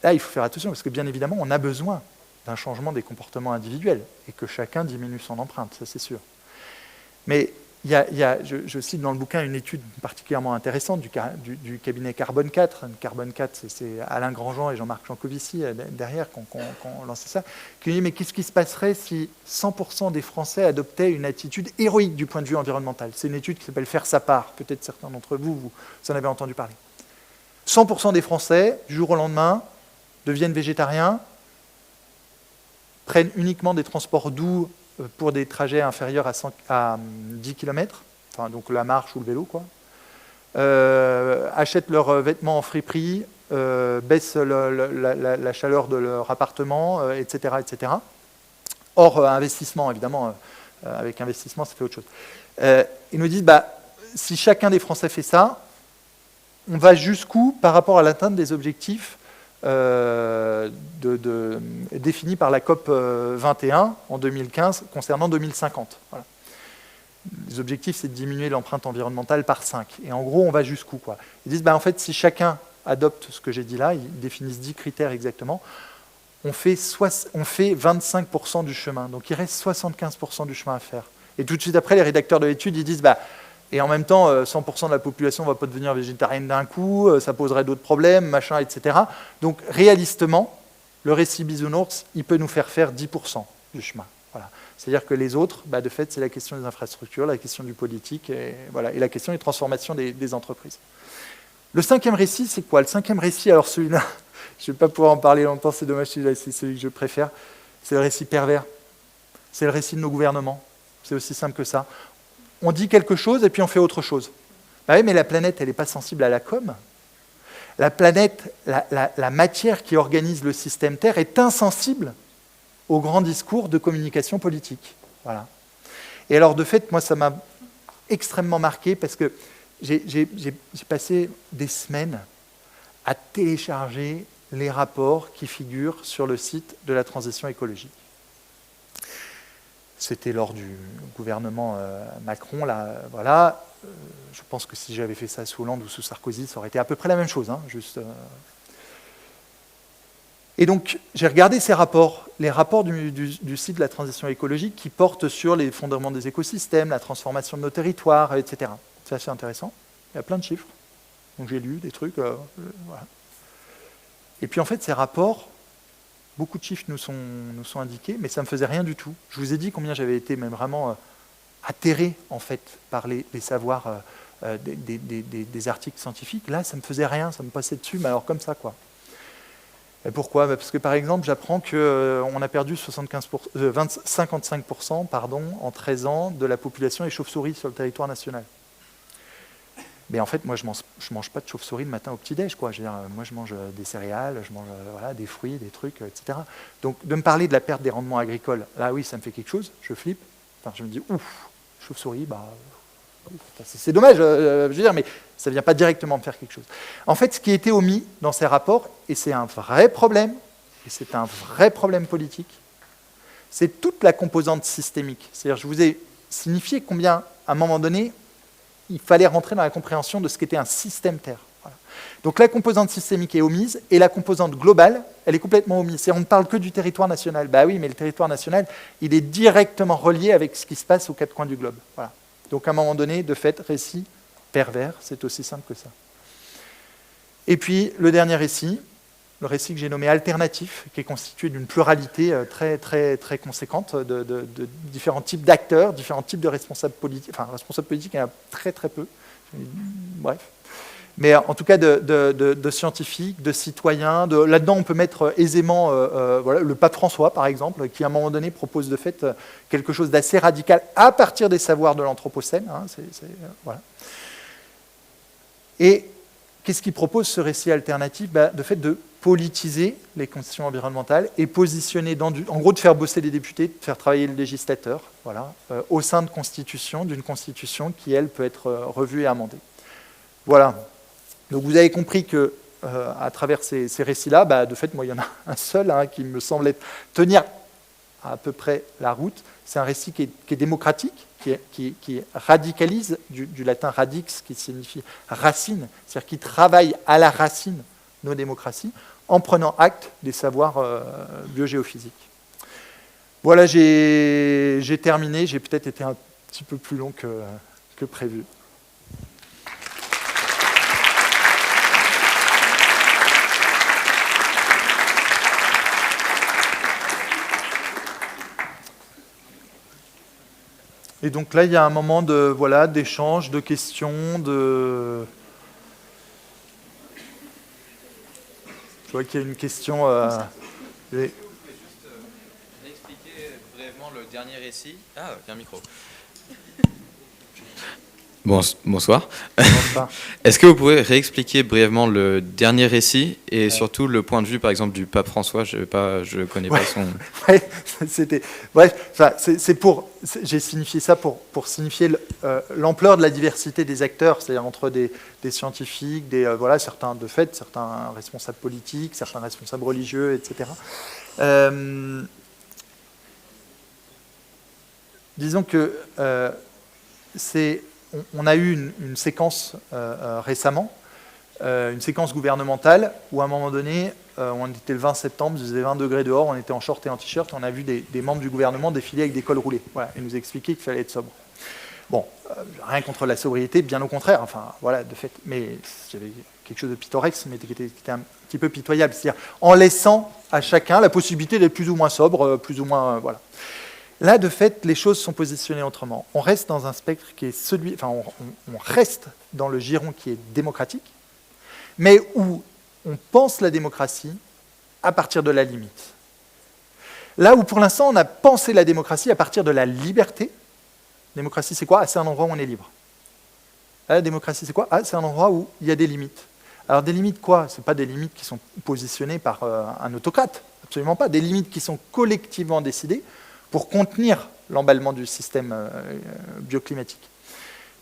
là, il faut faire attention, parce que bien évidemment, on a besoin d'un changement des comportements individuels, et que chacun diminue son empreinte, ça c'est sûr. Mais je cite dans le bouquin une étude particulièrement intéressante du cabinet Carbone 4. Carbone 4, c'est Alain Grandjean et Jean-Marc Jancovici derrière qui ont lancé ça, qui dit mais qu'est-ce qui se passerait si 100% des Français adoptaient une attitude héroïque du point de vue environnemental? C'est une étude qui s'appelle Faire sa part. Peut-être certains d'entre vous en avez entendu parler. 100% des Français, du jour au lendemain, deviennent végétariens, prennent uniquement des transports doux pour des trajets inférieurs à 10 km, enfin, donc la marche ou le vélo, quoi. Achètent leurs vêtements en friperie, baissent la chaleur de leur appartement, etc., etc. Hors investissement, évidemment, avec investissement, ça fait autre chose. Ils nous disent, si chacun des Français fait ça, on va jusqu'où par rapport à l'atteinte des objectifs définis par la COP 21 en 2015 concernant 2050. Voilà. Les objectifs, c'est de diminuer l'empreinte environnementale par 5. Et en gros, on va jusqu'où, quoi. Ils disent, en fait, si chacun adopte ce que j'ai dit là, ils définissent 10 critères exactement, on fait 25% du chemin. Donc il reste 75% du chemin à faire. Et tout de suite après, les rédacteurs de l'étude, ils disent, et en même temps, 100% de la population ne va pas devenir végétarienne d'un coup, ça poserait d'autres problèmes, machin, etc. Donc, réalistement, le récit Bisounours, il peut nous faire 10% du chemin. Voilà. C'est-à-dire que les autres, de fait, c'est la question des infrastructures, la question du politique et la question des transformations des entreprises. Le 5e récit, c'est quoi? Le 5e récit, alors celui-là, je ne vais pas pouvoir en parler longtemps, c'est dommage, c'est celui que je préfère. C'est le récit pervers. C'est le récit de nos gouvernements. C'est aussi simple que ça. On dit quelque chose et puis on fait autre chose. Oui, mais la planète, elle n'est pas sensible à la com. La planète, la matière qui organise le système Terre est insensible aux grands discours de communication politique. Voilà. Et alors, de fait, moi, ça m'a extrêmement marqué parce que j'ai passé des semaines à télécharger les rapports qui figurent sur le site de la transition écologique. C'était lors du gouvernement Macron, là, voilà. Je pense que si j'avais fait ça sous Hollande ou sous Sarkozy, ça aurait été à peu près la même chose. Hein, juste, Et donc, j'ai regardé ces rapports, les rapports du site de la transition écologique qui portent sur les fondements des écosystèmes, la transformation de nos territoires, etc. C'est assez intéressant. Il y a plein de chiffres. Donc j'ai lu des trucs. Voilà. Et puis en fait, ces rapports, beaucoup de chiffres nous sont indiqués, mais ça ne me faisait rien du tout. Je vous ai dit combien j'avais été même vraiment atterré en fait par les savoirs des articles scientifiques. Là, ça ne me faisait rien, ça me passait dessus, mais alors comme ça, quoi. Et pourquoi? Parce que par exemple, j'apprends qu'on a perdu 55% en 13 ans de la population des chauves-souris sur le territoire national. Mais en fait, moi, je mange pas de chauve-souris le matin au petit-déj, quoi. Je veux dire, moi, je mange des céréales, je mange des fruits, des trucs, etc. Donc, de me parler de la perte des rendements agricoles, là, oui, ça me fait quelque chose, je flippe. Enfin, je me dis, ouf, chauve-souris, c'est dommage, je veux dire, mais ça ne vient pas directement me faire quelque chose. En fait, ce qui a été omis dans ces rapports, et c'est un vrai problème, et c'est un vrai problème politique, c'est toute la composante systémique. C'est-à-dire, je vous ai signifié combien, à un moment donné, il fallait rentrer dans la compréhension de ce qu'était un système Terre. Voilà. Donc la composante systémique est omise, et la composante globale, elle est complètement omise. C'est-à-dire, on ne parle que du territoire national. Bah oui, mais le territoire national, il est directement relié avec ce qui se passe aux quatre coins du globe. Voilà. Donc à un moment donné, de fait, récit pervers, c'est aussi simple que ça. Et puis, le dernier récit, le récit que j'ai nommé alternatif, qui est constitué d'une pluralité très, très, très conséquente de différents types d'acteurs, différents types de responsables politiques. Enfin, responsables politiques, il y en a très, très peu. Bref. Mais en tout cas, de scientifiques, de citoyens. Là-dedans, on peut mettre aisément le pape François, par exemple, qui, à un moment donné, propose de fait quelque chose d'assez radical à partir des savoirs de l'Anthropocène. Hein, voilà. Et qu'est-ce qu'il propose, ce récit alternatif? De fait, de politiser les conditions environnementales et positionner, en gros, de faire bosser les députés, de faire travailler le législateur, voilà, au sein d'une constitution qui, elle, peut être revue et amendée. Voilà. Donc vous avez compris que, à travers ces récits-là, de fait, moi, il y en a un seul qui me semble tenir à peu près la route. C'est un récit qui est démocratique, qui radicalise, du latin radix, qui signifie racine, c'est-à-dire qui travaille à la racine nos démocraties, en prenant acte des savoirs biogéophysiques. Voilà, j'ai terminé. J'ai peut-être été un petit peu plus long que prévu. Et donc là, il y a un moment d'échange, de questions, Je vois qu'il y a une question. Vous pouvez juste réexpliquer brièvement le dernier récit. Ah, il y a un micro. Bonsoir. Est-ce que vous pouvez réexpliquer brièvement le dernier récit et surtout le point de vue, par exemple, du pape François? Je ne connais pas son... J'ai signifié ça pour signifier l'ampleur de la diversité des acteurs, c'est-à-dire entre des scientifiques, certains responsables politiques, certains responsables religieux, etc. Disons que on a eu une séquence récemment, une séquence gouvernementale, où à un moment donné, on était le 20 septembre, il faisait 20 degrés dehors, on était en short et en t-shirt, on a vu des membres du gouvernement défiler avec des cols roulés, voilà, et nous expliquer qu'il fallait être sobre. Bon, rien contre la sobriété, bien au contraire, enfin, voilà, de fait, mais j'avais quelque chose de pittoresque, mais qui était un petit peu pitoyable, c'est-à-dire en laissant à chacun la possibilité d'être plus ou moins sobre, plus ou moins, voilà. Là, de fait, les choses sont positionnées autrement. On reste dans un spectre qui est celui... Enfin, on reste dans le giron qui est démocratique, mais où on pense la démocratie à partir de la limite. Là où, pour l'instant, on a pensé la démocratie à partir de la liberté. Démocratie, c'est quoi? C'est un endroit où on est libre. La démocratie, c'est quoi? C'est un endroit où il y a des limites. Alors, des limites quoi? Ce ne sont pas des limites qui sont positionnées par un autocrate, absolument pas. Des limites qui sont collectivement décidées pour contenir l'emballement du système bioclimatique.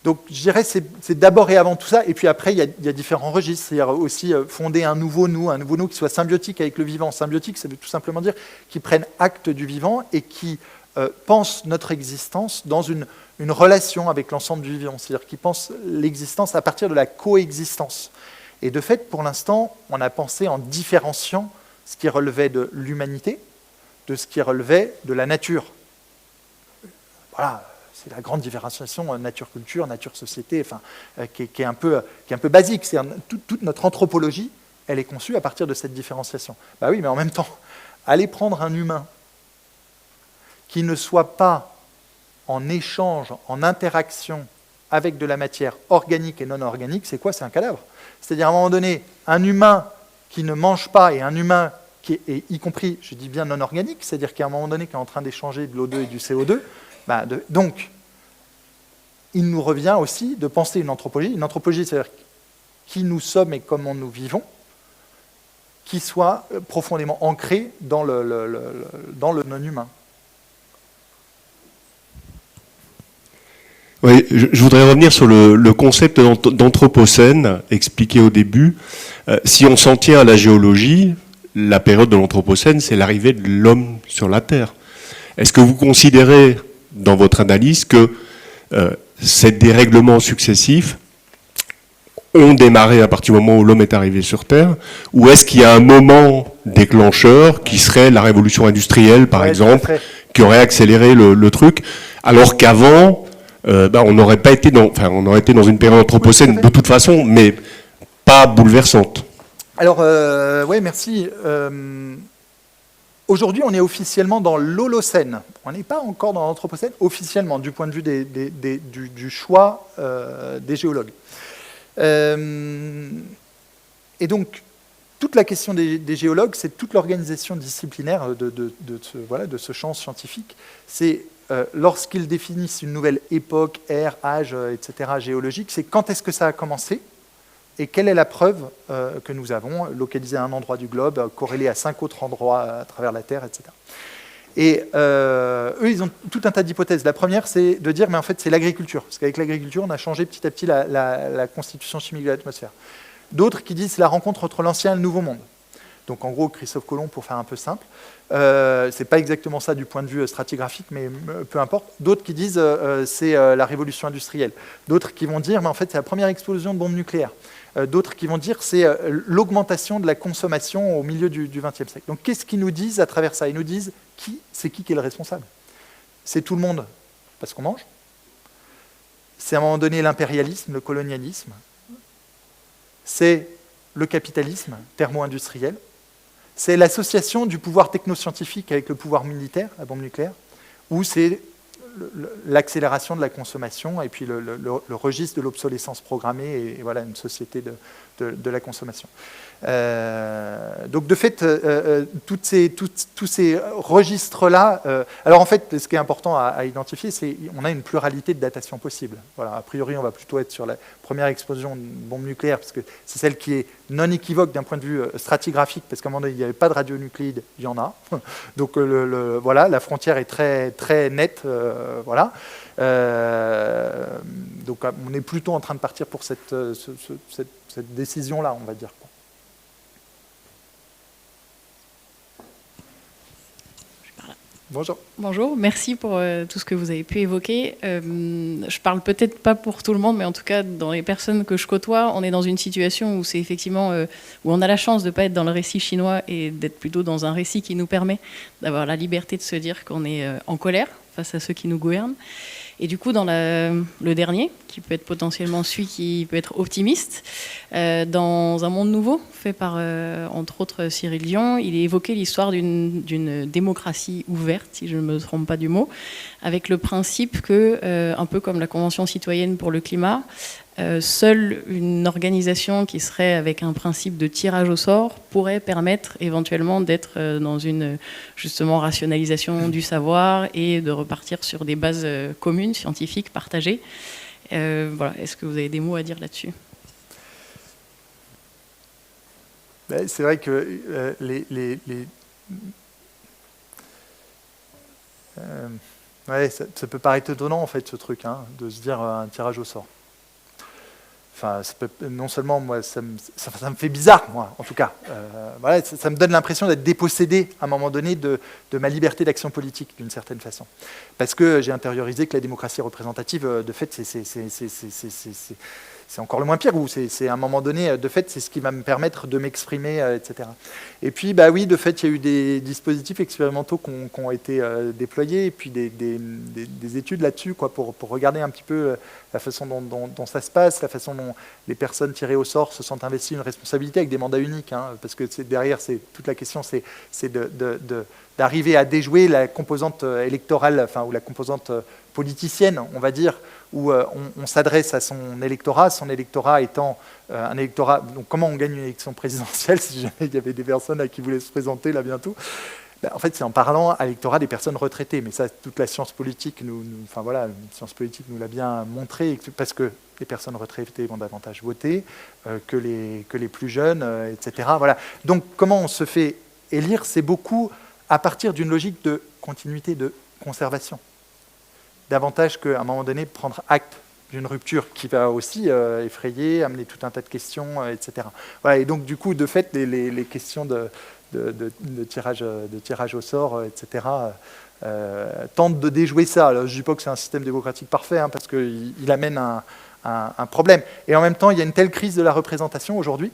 Donc, je dirais que c'est d'abord et avant tout ça, et puis après, il y a différents registres, c'est-à-dire aussi fonder un nouveau nous qui soit symbiotique avec le vivant. Symbiotique, ça veut tout simplement dire qui prenne acte du vivant et qui pense notre existence dans une relation avec l'ensemble du vivant, c'est-à-dire qui pense l'existence à partir de la coexistence. Et de fait, pour l'instant, on a pensé en différenciant ce qui relevait de l'humanité de ce qui relevait de la nature. Voilà. C'est la grande différenciation nature-culture, nature-société, enfin, qui est un peu basique. Toute notre anthropologie, elle est conçue à partir de cette différenciation. Bah oui, mais en même temps, aller prendre un humain qui ne soit pas en échange, en interaction avec de la matière organique et non organique, c'est quoi? C'est un cadavre. C'est-à-dire, à un moment donné, un humain qui ne mange pas et un humain qui est, y compris, je dis bien non organique, c'est-à-dire qu'à un moment donné, qui est en train d'échanger de l'O2 et du CO2, donc, il nous revient aussi de penser une anthropologie, c'est-à-dire qui nous sommes et comment nous vivons, qui soit profondément ancrée dans le non-humain. Oui, je voudrais revenir sur le concept d'anthropocène expliqué au début. Si on s'en tient à la géologie, la période de l'anthropocène, c'est l'arrivée de l'homme sur la Terre. Est-ce que vous considérez, dans votre analyse, que ces dérèglements successifs ont démarré à partir du moment où l'homme est arrivé sur Terre, ou est-ce qu'il y a un moment déclencheur qui serait la révolution industrielle, par exemple, qui aurait accéléré le truc, alors qu'avant, on n'aurait pas été on aurait été dans une période anthropocène de toute façon, mais pas bouleversante. Alors, oui, merci. Aujourd'hui, on est officiellement dans l'Holocène. On n'est pas encore dans l'Anthropocène, officiellement, du point de vue du choix des géologues. Et donc, toute la question des géologues, c'est toute l'organisation disciplinaire de ce champ scientifique. C'est lorsqu'ils définissent une nouvelle époque, ère, âge, etc., géologique, c'est quand est-ce que ça a commencé et quelle est la preuve que nous avons, localisée à un endroit du globe, corrélée à 5 autres endroits à travers la Terre, etc. Et eux, ils ont tout un tas d'hypothèses. La première, c'est de dire, mais en fait, c'est l'agriculture. Parce qu'avec l'agriculture, on a changé petit à petit la constitution chimique de l'atmosphère. D'autres qui disent, c'est la rencontre entre l'ancien et le nouveau monde. Donc, en gros, Christophe Colomb, pour faire un peu simple. C'est pas exactement ça du point de vue stratigraphique, mais peu importe. D'autres qui disent, c'est la révolution industrielle. D'autres qui vont dire, mais en fait, c'est la première explosion de bombes nucléaires. D'autres qui vont dire c'est l'augmentation de la consommation au milieu du XXe siècle. Donc qu'est-ce qu'ils nous disent à travers ça? Ils nous disent c'est qui est le responsable? C'est tout le monde parce qu'on mange. C'est à un moment donné l'impérialisme, le colonialisme. C'est le capitalisme thermo-industriel. C'est l'association du pouvoir technoscientifique avec le pouvoir militaire, la bombe nucléaire, ou c'est l'accélération de la consommation et puis le registre de l'obsolescence programmée et voilà une société de la consommation. Donc de fait, tous ces registres-là... alors en fait, ce qui est important à identifier, c'est qu'on a une pluralité de datations possibles. Voilà, a priori, on va plutôt être sur la première explosion de bombe nucléaire, parce que c'est celle qui est non équivoque d'un point de vue stratigraphique, parce qu'à un moment donné, il n'y avait pas de radionucléides, il y en a. Donc voilà, la frontière est très, très nette. Voilà. Donc on est plutôt en train de partir pour cette décision-là, on va dire. Bonjour. Bonjour, merci pour tout ce que vous avez pu évoquer. Je parle peut-être pas pour tout le monde, mais en tout cas, dans les personnes que je côtoie, on est dans une situation où c'est effectivement où on a la chance de ne pas être dans le récit chinois et d'être plutôt dans un récit qui nous permet d'avoir la liberté de se dire qu'on est en colère face à ceux qui nous gouvernent. Et du coup, dans le dernier, qui peut être potentiellement celui qui peut être optimiste, dans Un monde nouveau, fait par, entre autres, Cyril Dion, il est évoqué l'histoire d'une démocratie ouverte, si je ne me trompe pas du mot, avec le principe que, un peu comme la Convention citoyenne pour le climat, seule une organisation qui serait avec un principe de tirage au sort pourrait permettre éventuellement d'être dans une justement rationalisation du savoir et de repartir sur des bases communes, scientifiques, partagées. Voilà. Est-ce que vous avez des mots à dire là-dessus ? C'est vrai que ouais, ça peut paraître étonnant en fait ce truc, hein, de se dire un tirage au sort. Enfin, non seulement moi, ça me fait bizarre, moi, en tout cas. Voilà, ça me donne l'impression d'être dépossédé, à un moment donné, de ma liberté d'action politique, d'une certaine façon. Parce que j'ai intériorisé que la démocratie représentative, de fait, c'est encore le moins pire, ou c'est à un moment donné, de fait, c'est ce qui va me permettre de m'exprimer, etc. Et puis, bah oui, de fait, il y a eu des dispositifs expérimentaux qui ont été déployés, et puis des études là-dessus, quoi, pour regarder un petit peu la façon dont ça se passe, la façon dont les personnes tirées au sort se sentent investies une responsabilité avec des mandats uniques, hein, parce que derrière, toute la question, c'est d'arriver à déjouer la composante électorale, enfin, ou la composante politicienne, on va dire, où on s'adresse à son électorat étant un électorat. Donc, comment on gagne une élection présidentielle, si jamais il y avait des personnes à qui voulaient se présenter là bientôt? En fait, c'est en parlant à l'électorat des personnes retraitées. Mais ça, toute la science politique enfin voilà, la science politique nous l'a bien montré, parce que les personnes retraitées vont davantage voter que les plus jeunes, etc. Voilà. Donc, comment on se fait élire, c'est beaucoup à partir d'une logique de continuité, de conservation. Davantage qu'à un moment donné, prendre acte d'une rupture qui va aussi effrayer, amener tout un tas de questions, etc. Voilà, et donc, du coup, de fait, les questions de tirage au sort, etc., tentent de déjouer ça. Alors, je ne dis pas que c'est un système démocratique parfait, hein, parce qu'il amène un problème. Et en même temps, il y a une telle crise de la représentation aujourd'hui,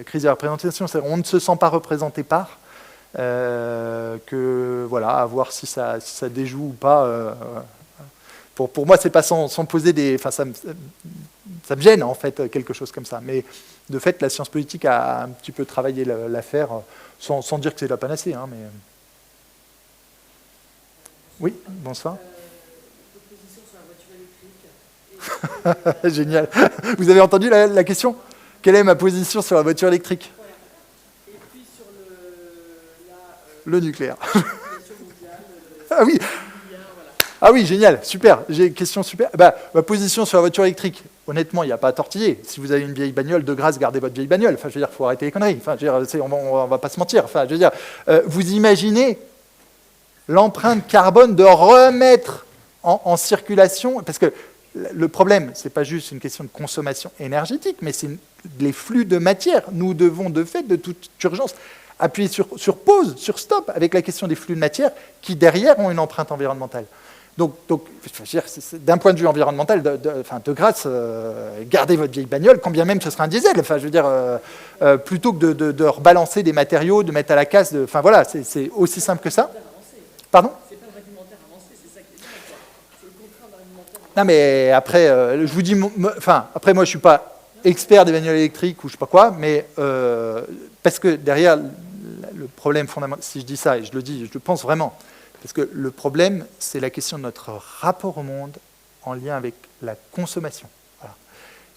crise de la représentation, c'est-à-dire on ne se sent pas représenté par, que voilà, à voir si ça déjoue ou pas. Pour moi, c'est pas sans poser des. Enfin, ça me gêne en fait quelque chose comme ça. Mais de fait, la science politique a un petit peu travaillé l'affaire, sans dire que c'est la panacée. Hein, mais oui, bonsoir. Génial. Vous avez entendu la question? Quelle est ma position sur la voiture électrique? Le nucléaire. Ah oui. Ah oui, génial, super. J'ai une question super. Ma position sur la voiture électrique, honnêtement, il n'y a pas à tortiller. Si vous avez une vieille bagnole, de grâce, gardez votre vieille bagnole. Enfin, je veux dire, il faut arrêter les conneries. Enfin, je veux dire, on va pas se mentir. Enfin, je veux dire, vous imaginez l'empreinte carbone de remettre en circulation, parce que le problème, ce n'est pas juste une question de consommation énergétique, mais c'est les flux de matière. Nous devons, de fait, de toute urgence, appuyer sur pause, sur stop, avec la question des flux de matière qui, derrière, ont une empreinte environnementale. Donc d'un point de vue environnemental, de grâce, gardez votre vieille bagnole, quand bien même ce sera un diesel. Enfin, je veux dire, plutôt que de rebalancer des matériaux, de mettre à la casse. Enfin voilà, c'est aussi simple que ça. Pardon ? C'est pas le réglementaire avancé, c'est ça qui est bien. C'est le contraint d'un réglementaire avancé. Non, mais après, je vous dis, après moi, je suis pas expert des bagnoles électriques ou je sais pas quoi, mais parce que derrière le problème fondamental, si je dis ça, et je le dis, je le pense vraiment. Parce que le problème, c'est la question de notre rapport au monde en lien avec la consommation. Voilà.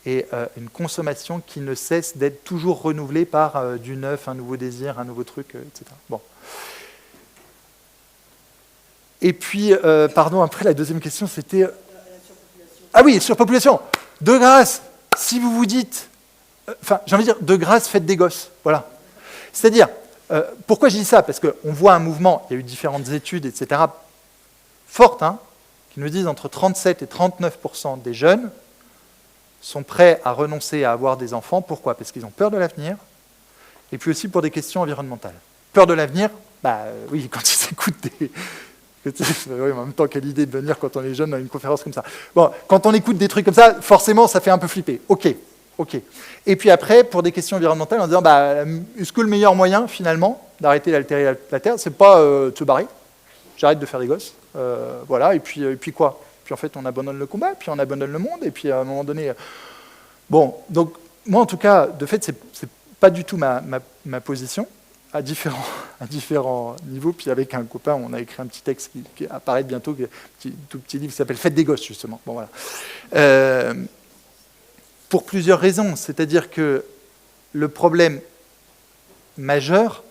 Et une consommation qui ne cesse d'être toujours renouvelée par du neuf, un nouveau désir, un nouveau truc, etc. Bon. Et puis, pardon, après, la deuxième question, c'était... Ah oui, surpopulation. De grâce, si vous vous dites... Enfin, j'ai envie de dire, de grâce, faites des gosses. Voilà. C'est-à-dire... pourquoi je dis ça? Parce qu'on voit un mouvement, il y a eu différentes études, etc., fortes, hein, qui nous disent entre 37 et 39% des jeunes sont prêts à renoncer à avoir des enfants. Pourquoi? Parce qu'ils ont peur de l'avenir, et puis aussi pour des questions environnementales. Peur de l'avenir, oui, quand ils écoutent des... Oui, en même temps, quelle idée de venir quand on est jeune dans une conférence comme ça. Bon, quand on écoute des trucs comme ça, forcément, ça fait un peu flipper. Ok. Et puis après, pour des questions environnementales, en disant, est-ce que le meilleur moyen, finalement, d'arrêter d'altérer la Terre, c'est pas de se barrer, j'arrête de faire des gosses, Voilà, et puis quoi? Puis en fait, on abandonne le combat, puis on abandonne le monde, et puis à un moment donné... Bon, donc moi en tout cas, de fait, c'est pas du tout ma position, à différents niveaux. Puis avec un copain, on a écrit un petit texte qui apparaît bientôt, tout petit livre qui s'appelle Fête des gosses, justement. Bon, voilà. Pour plusieurs raisons, c'est-à-dire que le problème majeur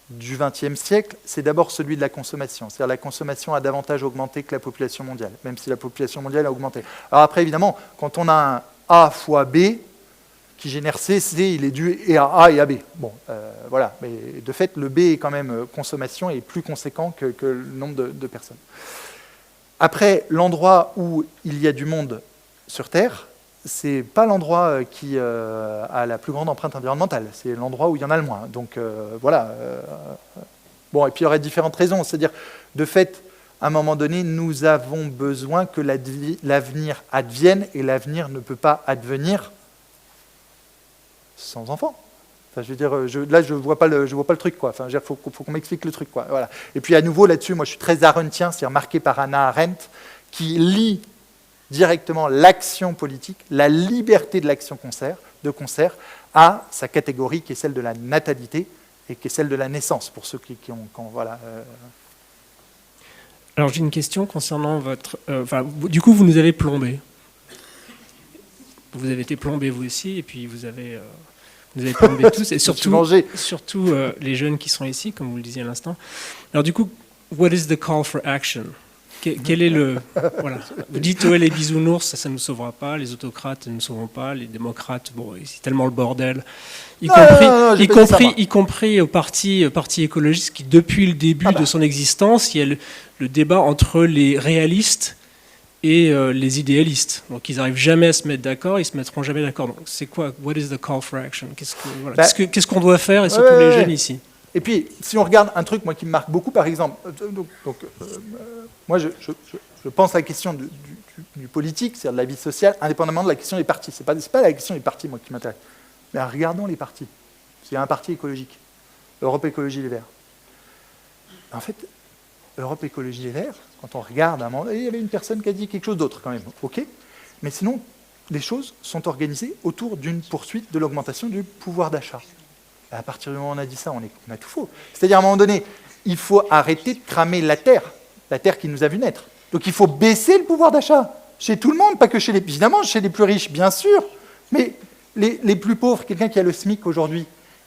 du XXe siècle, c'est d'abord celui de la consommation. C'est-à-dire la consommation a davantage augmenté que la population mondiale, même si la population mondiale a augmenté. Alors après, évidemment, quand on a un A fois B qui génère C, il est dû et à A et à B. Bon, voilà. Mais de fait, le B est quand même consommation et plus conséquent que le nombre de personnes. Après, l'endroit où il y a du monde sur Terre, c'est pas l'endroit qui a la plus grande empreinte environnementale, c'est l'endroit où il y en a le moins. Donc voilà. Bon, et puis il y aurait différentes raisons. C'est-à-dire, de fait, à un moment donné, nous avons besoin que l'avenir advienne, et l'avenir ne peut pas advenir sans enfants. Enfin, je veux dire, là, je vois pas le truc, quoi. Enfin, il faut qu'on m'explique le truc, quoi. Voilà. Et puis à nouveau, là-dessus, moi, je suis très arendtien, c'est marqué par Hannah Arendt, qui lie directement l'action politique, la liberté de l'action de concert, à sa catégorie qui est celle de la natalité et qui est celle de la naissance, pour ceux qui ont... voilà, Alors j'ai une question concernant votre... du coup, vous nous avez plombé. Vous avez été plombé vous aussi, et puis vous avez plombé tous, et surtout les jeunes qui sont ici, comme vous le disiez à l'instant. Alors du coup, what is the call for action? Quel est le... Voilà. Vous dites, ouais, les bisounours, ça ne nous sauvera pas, les autocrates ne nous sauveront pas, les démocrates, bon, c'est tellement le bordel. Y compris au parti écologiste qui, depuis le début de son existence, il y a le débat entre les réalistes et les idéalistes. Donc ils n'arrivent jamais à se mettre d'accord, ils ne se mettront jamais d'accord. Donc c'est quoi? What is the call for action? Qu'est-ce qu'on doit faire, et surtout les jeunes ici? Et puis, si on regarde un truc, moi, qui me marque beaucoup, par exemple, moi, je pense à la question du politique, c'est-à-dire de la vie sociale, indépendamment de la question des partis. C'est pas la question des partis, moi, qui m'intéresse. Mais regardons les partis. Il y a un parti écologique, Europe Écologie Les Verts. En fait, Europe Écologie Les Verts, quand on regarde, à un moment donné, il y avait une personne qui a dit quelque chose d'autre, quand même. OK. Mais sinon, les choses sont organisées autour d'une poursuite de l'augmentation du pouvoir d'achat. À partir du moment où on a dit ça, on a tout faux. C'est-à-dire, à un moment donné, il faut arrêter de cramer la terre qui nous a vu naître. Donc il faut baisser le pouvoir d'achat, chez tout le monde, pas que chez évidemment, chez les plus riches, bien sûr, mais les plus pauvres, quelqu'un qui a le SMIC aujourd'hui,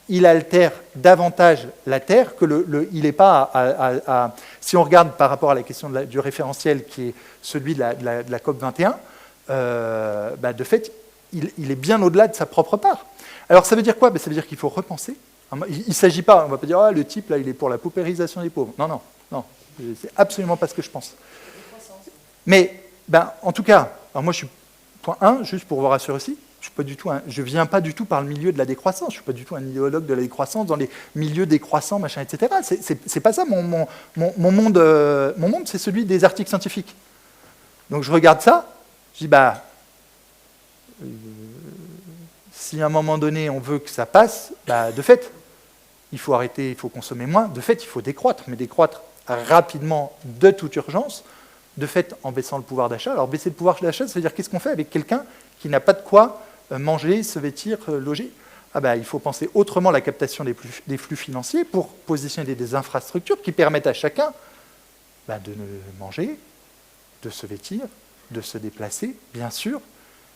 il altère davantage la terre que il n'est pas si on regarde par rapport à la question du référentiel qui est celui de la COP 21, de fait, il est bien au-delà de sa propre part. Alors ça veut dire quoi? Ça veut dire qu'il faut repenser. Il ne s'agit pas, on ne va pas dire « le type, là, il est pour la paupérisation des pauvres ». Non, c'est absolument pas ce que je pense. Mais, en tout cas, alors moi je suis, point 1, juste pour vous rassurer aussi, je ne viens pas du tout par le milieu de la décroissance, je ne suis pas du tout un idéologue de la décroissance dans les milieux décroissants, machin, etc. C'est pas ça, mon monde, c'est celui des articles scientifiques. Donc je regarde ça, je dis, si à un moment donné on veut que ça passe, de fait, il faut arrêter, il faut consommer moins, de fait, il faut décroître, mais décroître rapidement, de toute urgence, de fait, en baissant le pouvoir d'achat. Alors baisser le pouvoir d'achat, ça veut dire qu'est-ce qu'on fait avec quelqu'un qui n'a pas de quoi manger, se vêtir, loger? Il faut penser autrement la captation des flux financiers pour positionner des infrastructures qui permettent à chacun de manger, de se vêtir, de se déplacer, bien sûr,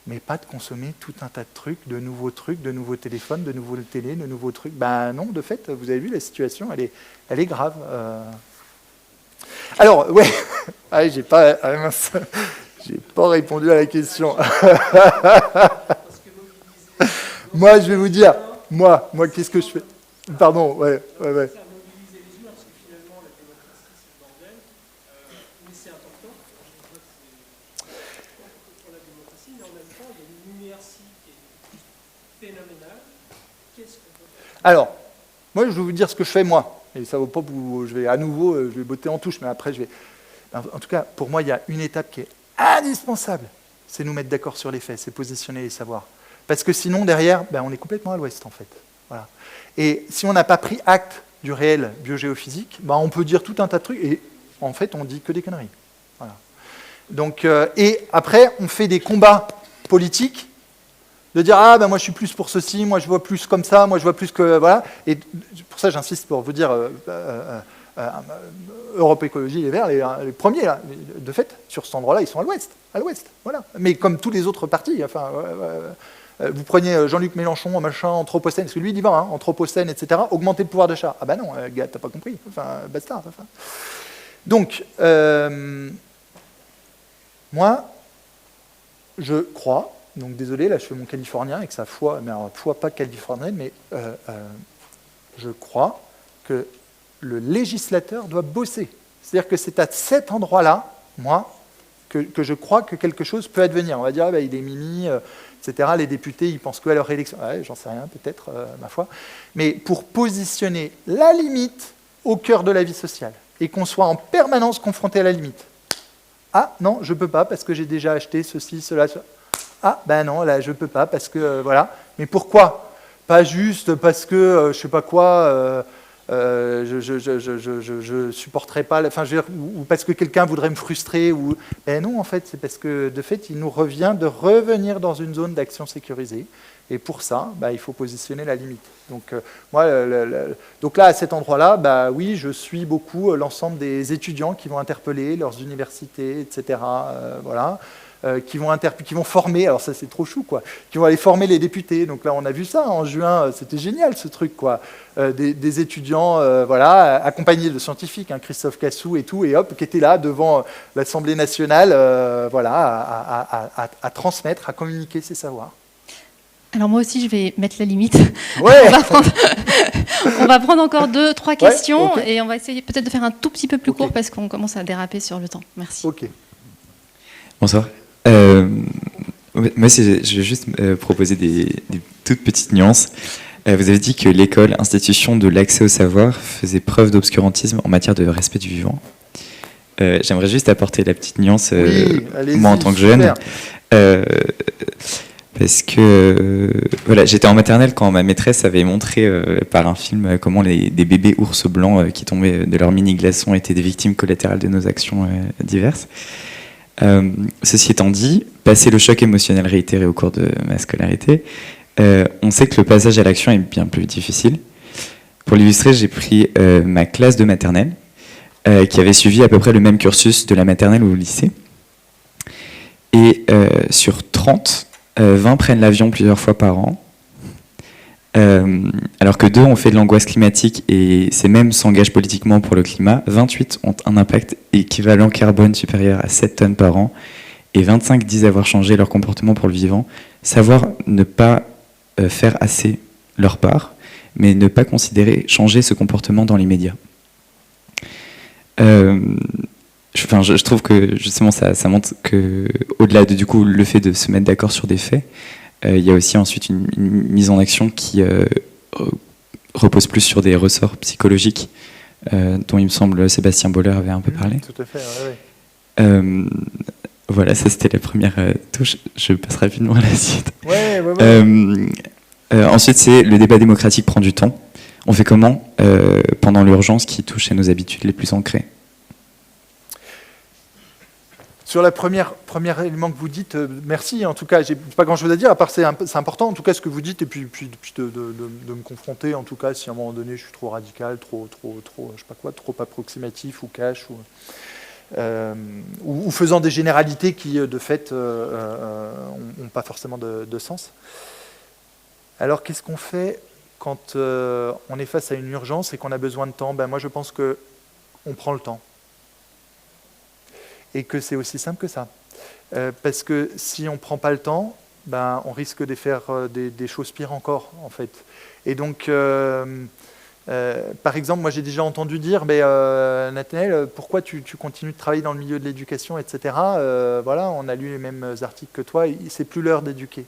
mais pas de consommer tout un tas de trucs, de nouveaux téléphones, de nouveaux télés, de nouveaux trucs. Non, de fait, vous avez vu, la situation, elle est grave. Alors, ouais, j'ai pas répondu à la question. Moi, je vais vous dire, moi, qu'est-ce que je fais? Pardon, ouais. Alors, moi, je vais vous dire ce que je fais, moi. Et ça vaut pas pour... je vais botter en touche, mais après, je vais... En tout cas, pour moi, il y a une étape qui est indispensable. C'est nous mettre d'accord sur les faits, c'est positionner les savoirs. Parce que sinon, derrière, on est complètement à l'ouest, en fait. Voilà. Et si on n'a pas pris acte du réel biogéophysique, on peut dire tout un tas de trucs. Et en fait, on dit que des conneries. Voilà. Donc, et après, on fait des combats politiques, de dire ah ben moi je suis plus pour ceci, moi je vois plus comme ça, moi je vois plus que voilà. Et pour ça j'insiste pour vous dire Europe Écologie Les Verts, les premiers là, de fait sur cet endroit-là ils sont à l'ouest, voilà. Mais comme tous les autres partis, enfin vous prenez Jean-Luc Mélenchon, machin, Anthropocène, parce que lui il y va, hein, Anthropocène, etc. Augmenter le pouvoir d'achat. Ah ben non, gars, t'as pas compris. Enfin basta. Enfin. Donc moi je crois. Donc désolé, là je fais mon californien avec sa foi, mais alors foi pas californienne, mais je crois que le législateur doit bosser. C'est-à-dire que c'est à cet endroit-là, moi, que je crois que quelque chose peut advenir. On va dire, ah, bah, il est mimi, etc. Les députés, ils pensent quoi à leur élection? Ouais, j'en sais rien, peut-être, ma foi. Mais pour positionner la limite au cœur de la vie sociale, et qu'on soit en permanence confronté à la limite. Ah non, je ne peux pas parce que j'ai déjà acheté ceci, cela, cela. Ah, ben non, là, je ne peux pas, parce que, voilà. Mais pourquoi? Pas juste parce que, je ne sais pas quoi, je supporterais pas, enfin, ou parce que quelqu'un voudrait me frustrer, ou... Ben non, en fait, c'est parce que, de fait, il nous revient de revenir dans une zone d'action sécurisée. Et pour ça, bah, il faut positionner la limite. Donc, moi, donc là, à cet endroit-là, bah, oui, je suis beaucoup l'ensemble des étudiants qui vont interpeller leurs universités, etc., voilà. Qui vont former, alors ça c'est trop chou quoi, qui vont aller former les députés. Donc là on a vu ça en juin, c'était génial ce truc quoi, des étudiants voilà, accompagnés de scientifiques, hein, Christophe Cassou et tout, et hop, qui étaient là devant l'Assemblée nationale, voilà, à transmettre, à communiquer ces savoirs. Alors moi aussi je vais mettre la limite. Ouais. On va prendre encore 2-3 questions okay. Et on va essayer peut-être de faire un tout petit peu plus court parce qu'on commence à déraper sur le temps. Merci. Ok. Bonsoir. Moi, je vais juste proposer des toutes petites nuances. Vous avez dit que l'école, institution de l'accès au savoir, faisait preuve d'obscurantisme en matière de respect du vivant. J'aimerais juste apporter la petite nuance, moi en tant que jeune, parce que voilà, j'étais en maternelle quand ma maîtresse avait montré par un film comment des bébés ours blancs qui tombaient de leur mini glaçons étaient des victimes collatérales de nos actions diverses. Ceci étant dit, passer le choc émotionnel réitéré au cours de ma scolarité, on sait que le passage à l'action est bien plus difficile. Pour l'illustrer, j'ai pris ma classe de maternelle, qui avait suivi à peu près le même cursus de la maternelle au lycée. Et sur 30, 20 prennent l'avion plusieurs fois par an, alors que 2 ont fait de l'angoisse climatique et ces mêmes s'engagent politiquement pour le climat. 28 ont un impact équivalent carbone supérieur à 7 tonnes par an et 25 disent avoir changé leur comportement pour le vivant. Savoir ne pas faire assez leur part, mais ne pas considérer changer ce comportement dans l'immédiat. Je trouve que justement ça montre que, au-delà de du coup le fait de se mettre d'accord sur des faits, il y a aussi ensuite une mise en action qui repose plus sur des ressorts psychologiques, dont il me semble Sébastien Boller avait un peu parlé. Tout à fait, oui. Voilà, ça c'était la première touche. Je passe rapidement à la suite. Ouais. Ensuite, c'est le débat démocratique prend du temps. On fait comment pendant l'urgence qui touche à nos habitudes les plus ancrées? Sur le premier élément que vous dites, merci. En tout cas, j'ai pas grand-chose à dire, à part c'est important, en tout cas, ce que vous dites, et puis de me confronter, en tout cas, si à un moment donné, je suis trop radical, trop je sais pas quoi, trop approximatif ou cash, ou faisant des généralités qui, de fait, n'ont pas forcément de sens. Alors, qu'est-ce qu'on fait quand on est face à une urgence et qu'on a besoin de temps? Ben, moi, je pense qu'on prend le temps. Et que c'est aussi simple que ça. Parce que si on ne prend pas le temps, ben, on risque de faire des choses pires encore, en fait. Et donc, par exemple, moi j'ai déjà entendu dire, Nathanaël, pourquoi tu continues de travailler dans le milieu de l'éducation, etc. Voilà, on a lu les mêmes articles que toi, c'est plus l'heure d'éduquer.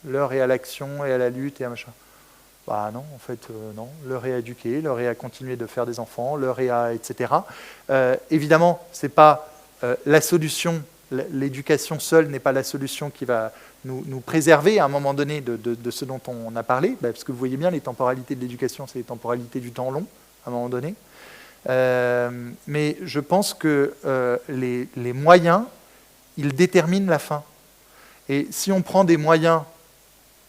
L'heure est à l'action et à la lutte et à machin. Bah non, en fait, non. L'heure est à éduquer, l'heure est à continuer de faire des enfants, l'heure est à... etc. Évidemment, c'est pas... la solution, l'éducation seule n'est pas la solution qui va nous préserver à un moment donné de ce dont on a parlé, parce que vous voyez bien, les temporalités de l'éducation, c'est les temporalités du temps long, à un moment donné. Mais je pense que les moyens, ils déterminent la fin. Et si on prend des moyens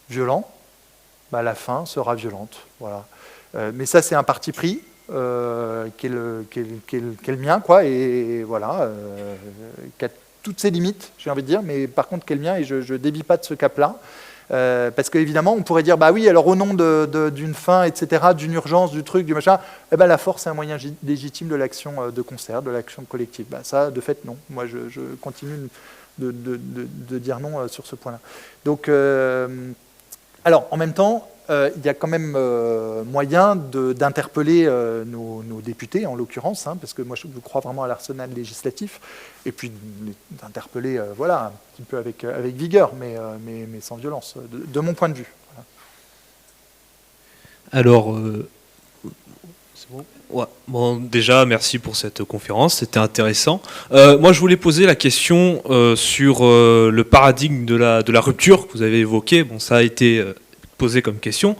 violents, bah, la fin sera violente. Voilà. Mais ça, c'est un parti pris qui est le mien, quoi, et voilà, qui a toutes ses limites, j'ai envie de dire, mais par contre qui est le mien, et je ne dévie pas de ce cap-là. Parce qu'évidemment, on pourrait dire, bah oui, alors au nom d'une fin, etc., d'une urgence, du truc, du machin, eh ben, la force est un moyen légitime de l'action de concert, de l'action collective. Bah, ça, de fait, non. Moi, je continue de dire non sur ce point-là. Donc, alors, en même temps, il y a quand même moyen d'interpeller nos députés, en l'occurrence, hein, parce que moi, je crois vraiment à l'arsenal législatif, et puis d'interpeller, voilà, un petit peu avec vigueur, mais sans violence, de mon point de vue. Voilà. Alors, c'est bon ? Ouais. Bon, déjà, merci pour cette conférence, c'était intéressant. Moi, je voulais poser la question sur le paradigme de la rupture que vous avez évoqué. Bon, ça a été posé comme question.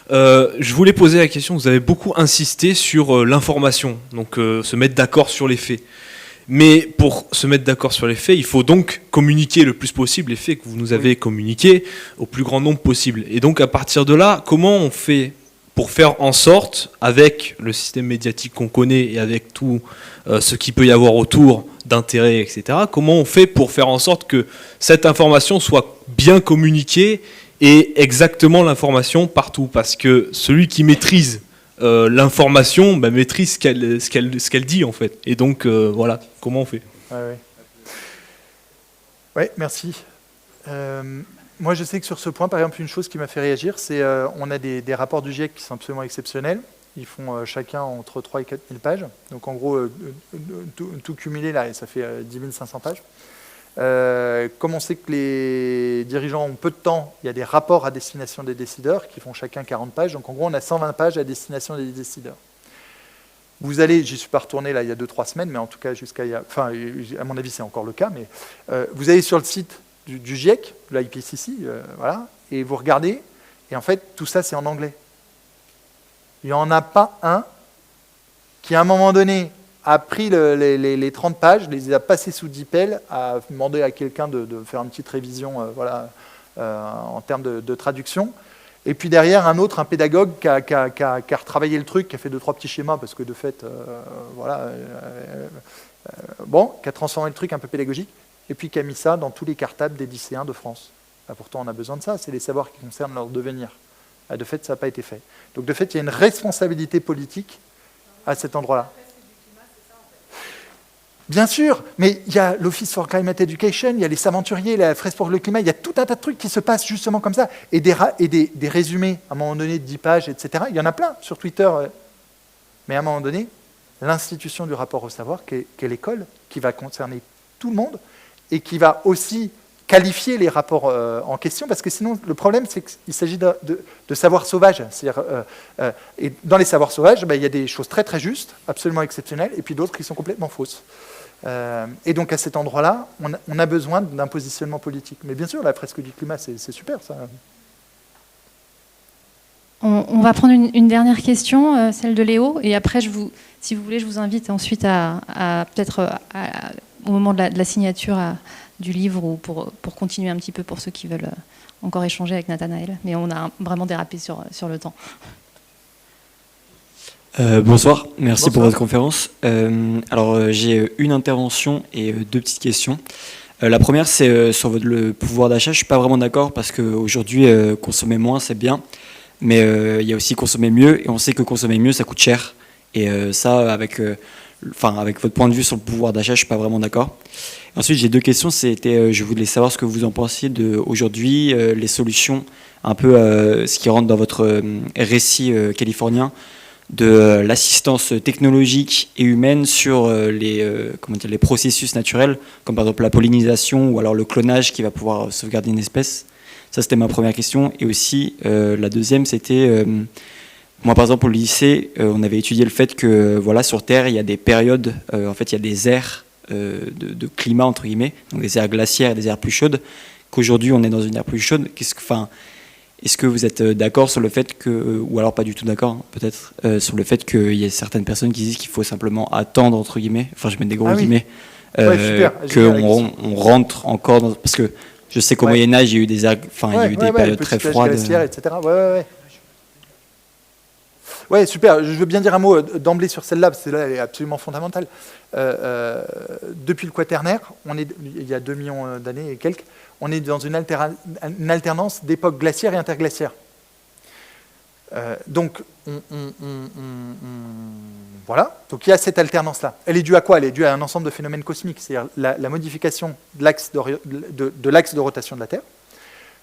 Je voulais poser la question, vous avez beaucoup insisté sur l'information, donc se mettre d'accord sur les faits. Mais pour se mettre d'accord sur les faits, il faut donc communiquer le plus possible les faits que vous nous avez communiqués au plus grand nombre possible. Et donc, à partir de là, comment on fait pour faire en sorte, avec le système médiatique qu'on connaît et avec tout ce qu'il peut y avoir autour d'intérêts, etc., comment on fait pour faire en sorte que cette information soit bien communiquée et exactement l'information partout? Parce que celui qui maîtrise l'information maîtrise ce qu'elle dit, en fait. Et donc, voilà, comment on fait? Ouais, merci. Moi, je sais que sur ce point, par exemple, une chose qui m'a fait réagir, c'est on a des rapports du GIEC qui sont absolument exceptionnels. Ils font chacun entre 3 et 4 000 pages. Donc, en gros, tout cumulé, là, ça fait 10 500 pages. Comme on sait que les dirigeants ont peu de temps, il y a des rapports à destination des décideurs qui font chacun 40 pages. Donc, en gros, on a 120 pages à destination des décideurs. Vous allez, j'y suis pas retourné là il y a 2-3 semaines, mais en tout cas, enfin, à mon avis, c'est encore le cas, mais vous allez sur le site du GIEC, de l'IPCC, voilà, et vous regardez, et en fait, tout ça, c'est en anglais. Il n'y en a pas un qui, à un moment donné, a pris les 30 pages, les a passées sous DeepL, a demandé à quelqu'un de faire une petite révision voilà, en termes de traduction, et puis derrière, un pédagogue qui a retravaillé le truc, qui a fait 2-3 petits schémas, parce que de fait, voilà, bon, qui a transformé le truc un peu pédagogique, et puis qui a mis ça dans tous les cartables des lycéens de France. Bah, pourtant, on a besoin de ça, c'est les savoirs qui concernent leur devenir. Bah, de fait, ça n'a pas été fait. Donc, de fait, il y a une responsabilité politique à cet endroit-là. Bien sûr, mais il y a l'Office for Climate Education, il y a les Saventuriers, la Fresque pour le climat, il y a tout un tas de trucs qui se passent justement comme ça. Et des résumés, à un moment donné, de 10 pages, etc. Il y en a plein sur Twitter. Mais à un moment donné, l'institution du rapport au savoir, qui est l'école, qui va concerner tout le monde, et qui va aussi qualifier les rapports en question, parce que sinon, le problème, c'est qu'il s'agit de savoirs sauvages. Et dans les savoirs sauvages, il y a des choses très très justes, absolument exceptionnelles, et puis d'autres qui sont complètement fausses. Et donc, à cet endroit-là, on a besoin d'un positionnement politique. Mais bien sûr, la fresque du climat, c'est super, ça. On va prendre une dernière question, celle de Léo, et après, si vous voulez, je vous invite ensuite à peut-être au moment de la signature du livre, ou pour continuer un petit peu pour ceux qui veulent encore échanger avec Nathanaël. Mais on a vraiment dérapé sur le temps. Bonsoir, merci pour votre conférence. Alors, j'ai une intervention et 2 petites questions. La première, c'est sur le pouvoir d'achat. Je ne suis pas vraiment d'accord, parce qu'aujourd'hui, consommer moins, c'est bien. Mais il y a aussi consommer mieux, et on sait que consommer mieux, ça coûte cher. Et ça, avec votre point de vue sur le pouvoir d'achat, je ne suis pas vraiment d'accord. Ensuite, j'ai 2 questions. Je voulais savoir ce que vous en pensiez d'aujourd'hui, les solutions, un peu ce qui rentre dans votre récit californien, de l'assistance technologique et humaine sur les processus naturels, comme par exemple la pollinisation ou alors le clonage qui va pouvoir sauvegarder une espèce. Ça, c'était ma première question. Et aussi, la deuxième, c'était... moi, par exemple, au lycée, on avait étudié le fait que voilà, sur Terre, il y a des périodes, en fait, il y a des ères de climat, entre guillemets, donc des ères glaciaires et des ères plus chaudes, qu'aujourd'hui, on est dans une ère plus chaude. Est-ce que vous êtes d'accord sur le fait que, ou alors pas du tout d'accord, hein, peut-être, sur le fait qu'il y a certaines personnes qui disent qu'il faut simplement attendre, entre guillemets, enfin je mets des gros guillemets, qu'on rentre encore dans... Parce que je sais qu'au Moyen-Âge, il y a eu des, périodes très froides. Etc. Ouais, super. Je veux bien dire un mot d'emblée sur celle-là, parce que celle-là, elle est absolument fondamentale. Depuis le Quaternaire, il y a 2 millions d'années et quelques, on est dans une alternance d'époque glaciaire et interglaciaire. Donc, voilà. Donc, il y a cette alternance-là. Elle est due à quoi? Elle est due à un ensemble de phénomènes cosmiques, c'est-à-dire la modification de l'axe de rotation de la Terre,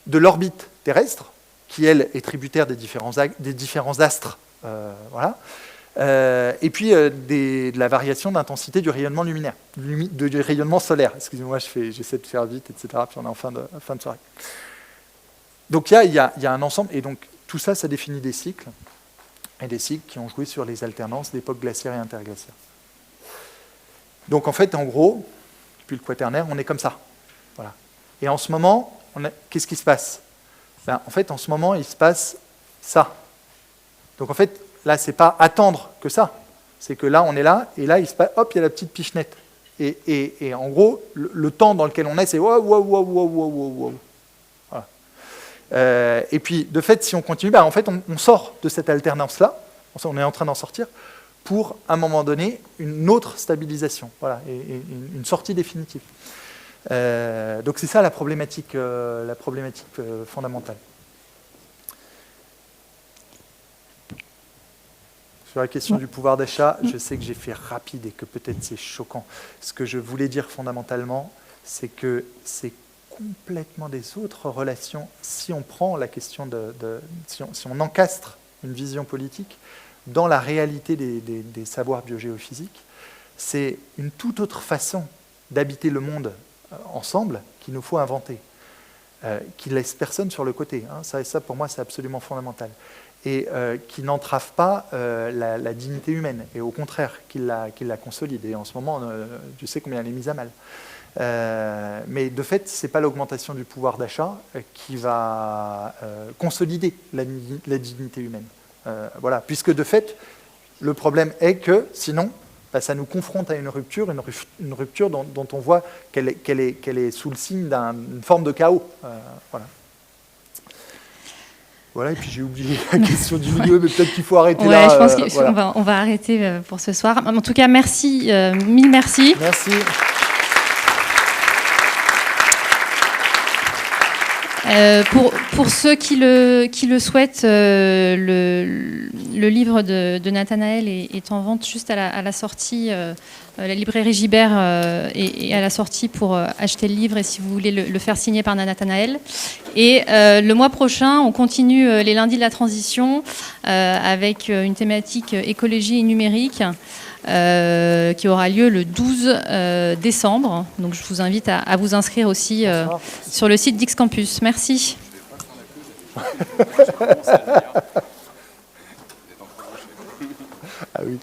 de l'orbite terrestre, qui, elle, est tributaire des différents astres. Voilà. Et puis de la variation d'intensité du rayonnement luminaire, du rayonnement solaire. Excusez-moi, j'essaie de faire vite, etc. Puis on est en fin de soirée. Donc il y a un ensemble, et donc tout ça, ça définit des cycles, et des cycles qui ont joué sur les alternances d'époque glaciaire et interglaciaire. Donc en fait, en gros, depuis le Quaternaire, on est comme ça. Voilà. Et en ce moment, qu'est-ce qui se passe? En fait, en ce moment, il se passe ça. Donc en fait, là, c'est pas attendre que ça. C'est que là, on est là, et là, il y a la petite pichenette. Et en gros, le temps dans lequel on est, c'est wow. Voilà. Et puis, de fait, si on continue, en fait, on sort de cette alternance-là. On est en train d'en sortir pour, à un moment donné, une autre stabilisation. Voilà, et une sortie définitive. Donc c'est ça la problématique fondamentale. Sur la question du pouvoir d'achat, je sais que j'ai fait rapide et que peut-être c'est choquant. Ce que je voulais dire fondamentalement, c'est que c'est complètement des autres relations. Si on prend la question si on encastre une vision politique dans la réalité des savoirs biogéophysiques, c'est une toute autre façon d'habiter le monde ensemble qu'il nous faut inventer, qui ne laisse personne sur le côté. Hein. Ça, pour moi, c'est absolument fondamental. Et qui n'entrave pas la dignité humaine, et au contraire, qui la consolide. Et en ce moment, je sais combien elle est mise à mal. Mais de fait, ce n'est pas l'augmentation du pouvoir d'achat qui va consolider la dignité humaine. Voilà. Puisque de fait, le problème est que, sinon, ça nous confronte à une rupture dont on voit qu'elle est sous le signe d'une forme de chaos. Voilà. Voilà, et puis j'ai oublié la question du milieu, mais peut-être qu'il faut arrêter là. Je pense qu'on va arrêter pour ce soir. En tout cas, merci, mille merci. Merci. Pour ceux qui le souhaitent, le livre de Nathanaël est en vente juste à la sortie. La librairie Gibert est à la sortie pour acheter le livre et si vous voulez le faire signer par Nathanaël. Et le mois prochain, on continue les lundis de la transition avec une thématique écologie et numérique qui aura lieu le 12 décembre. Donc je vous invite à vous inscrire aussi sur le site d'X-Campus. Merci. Ah oui.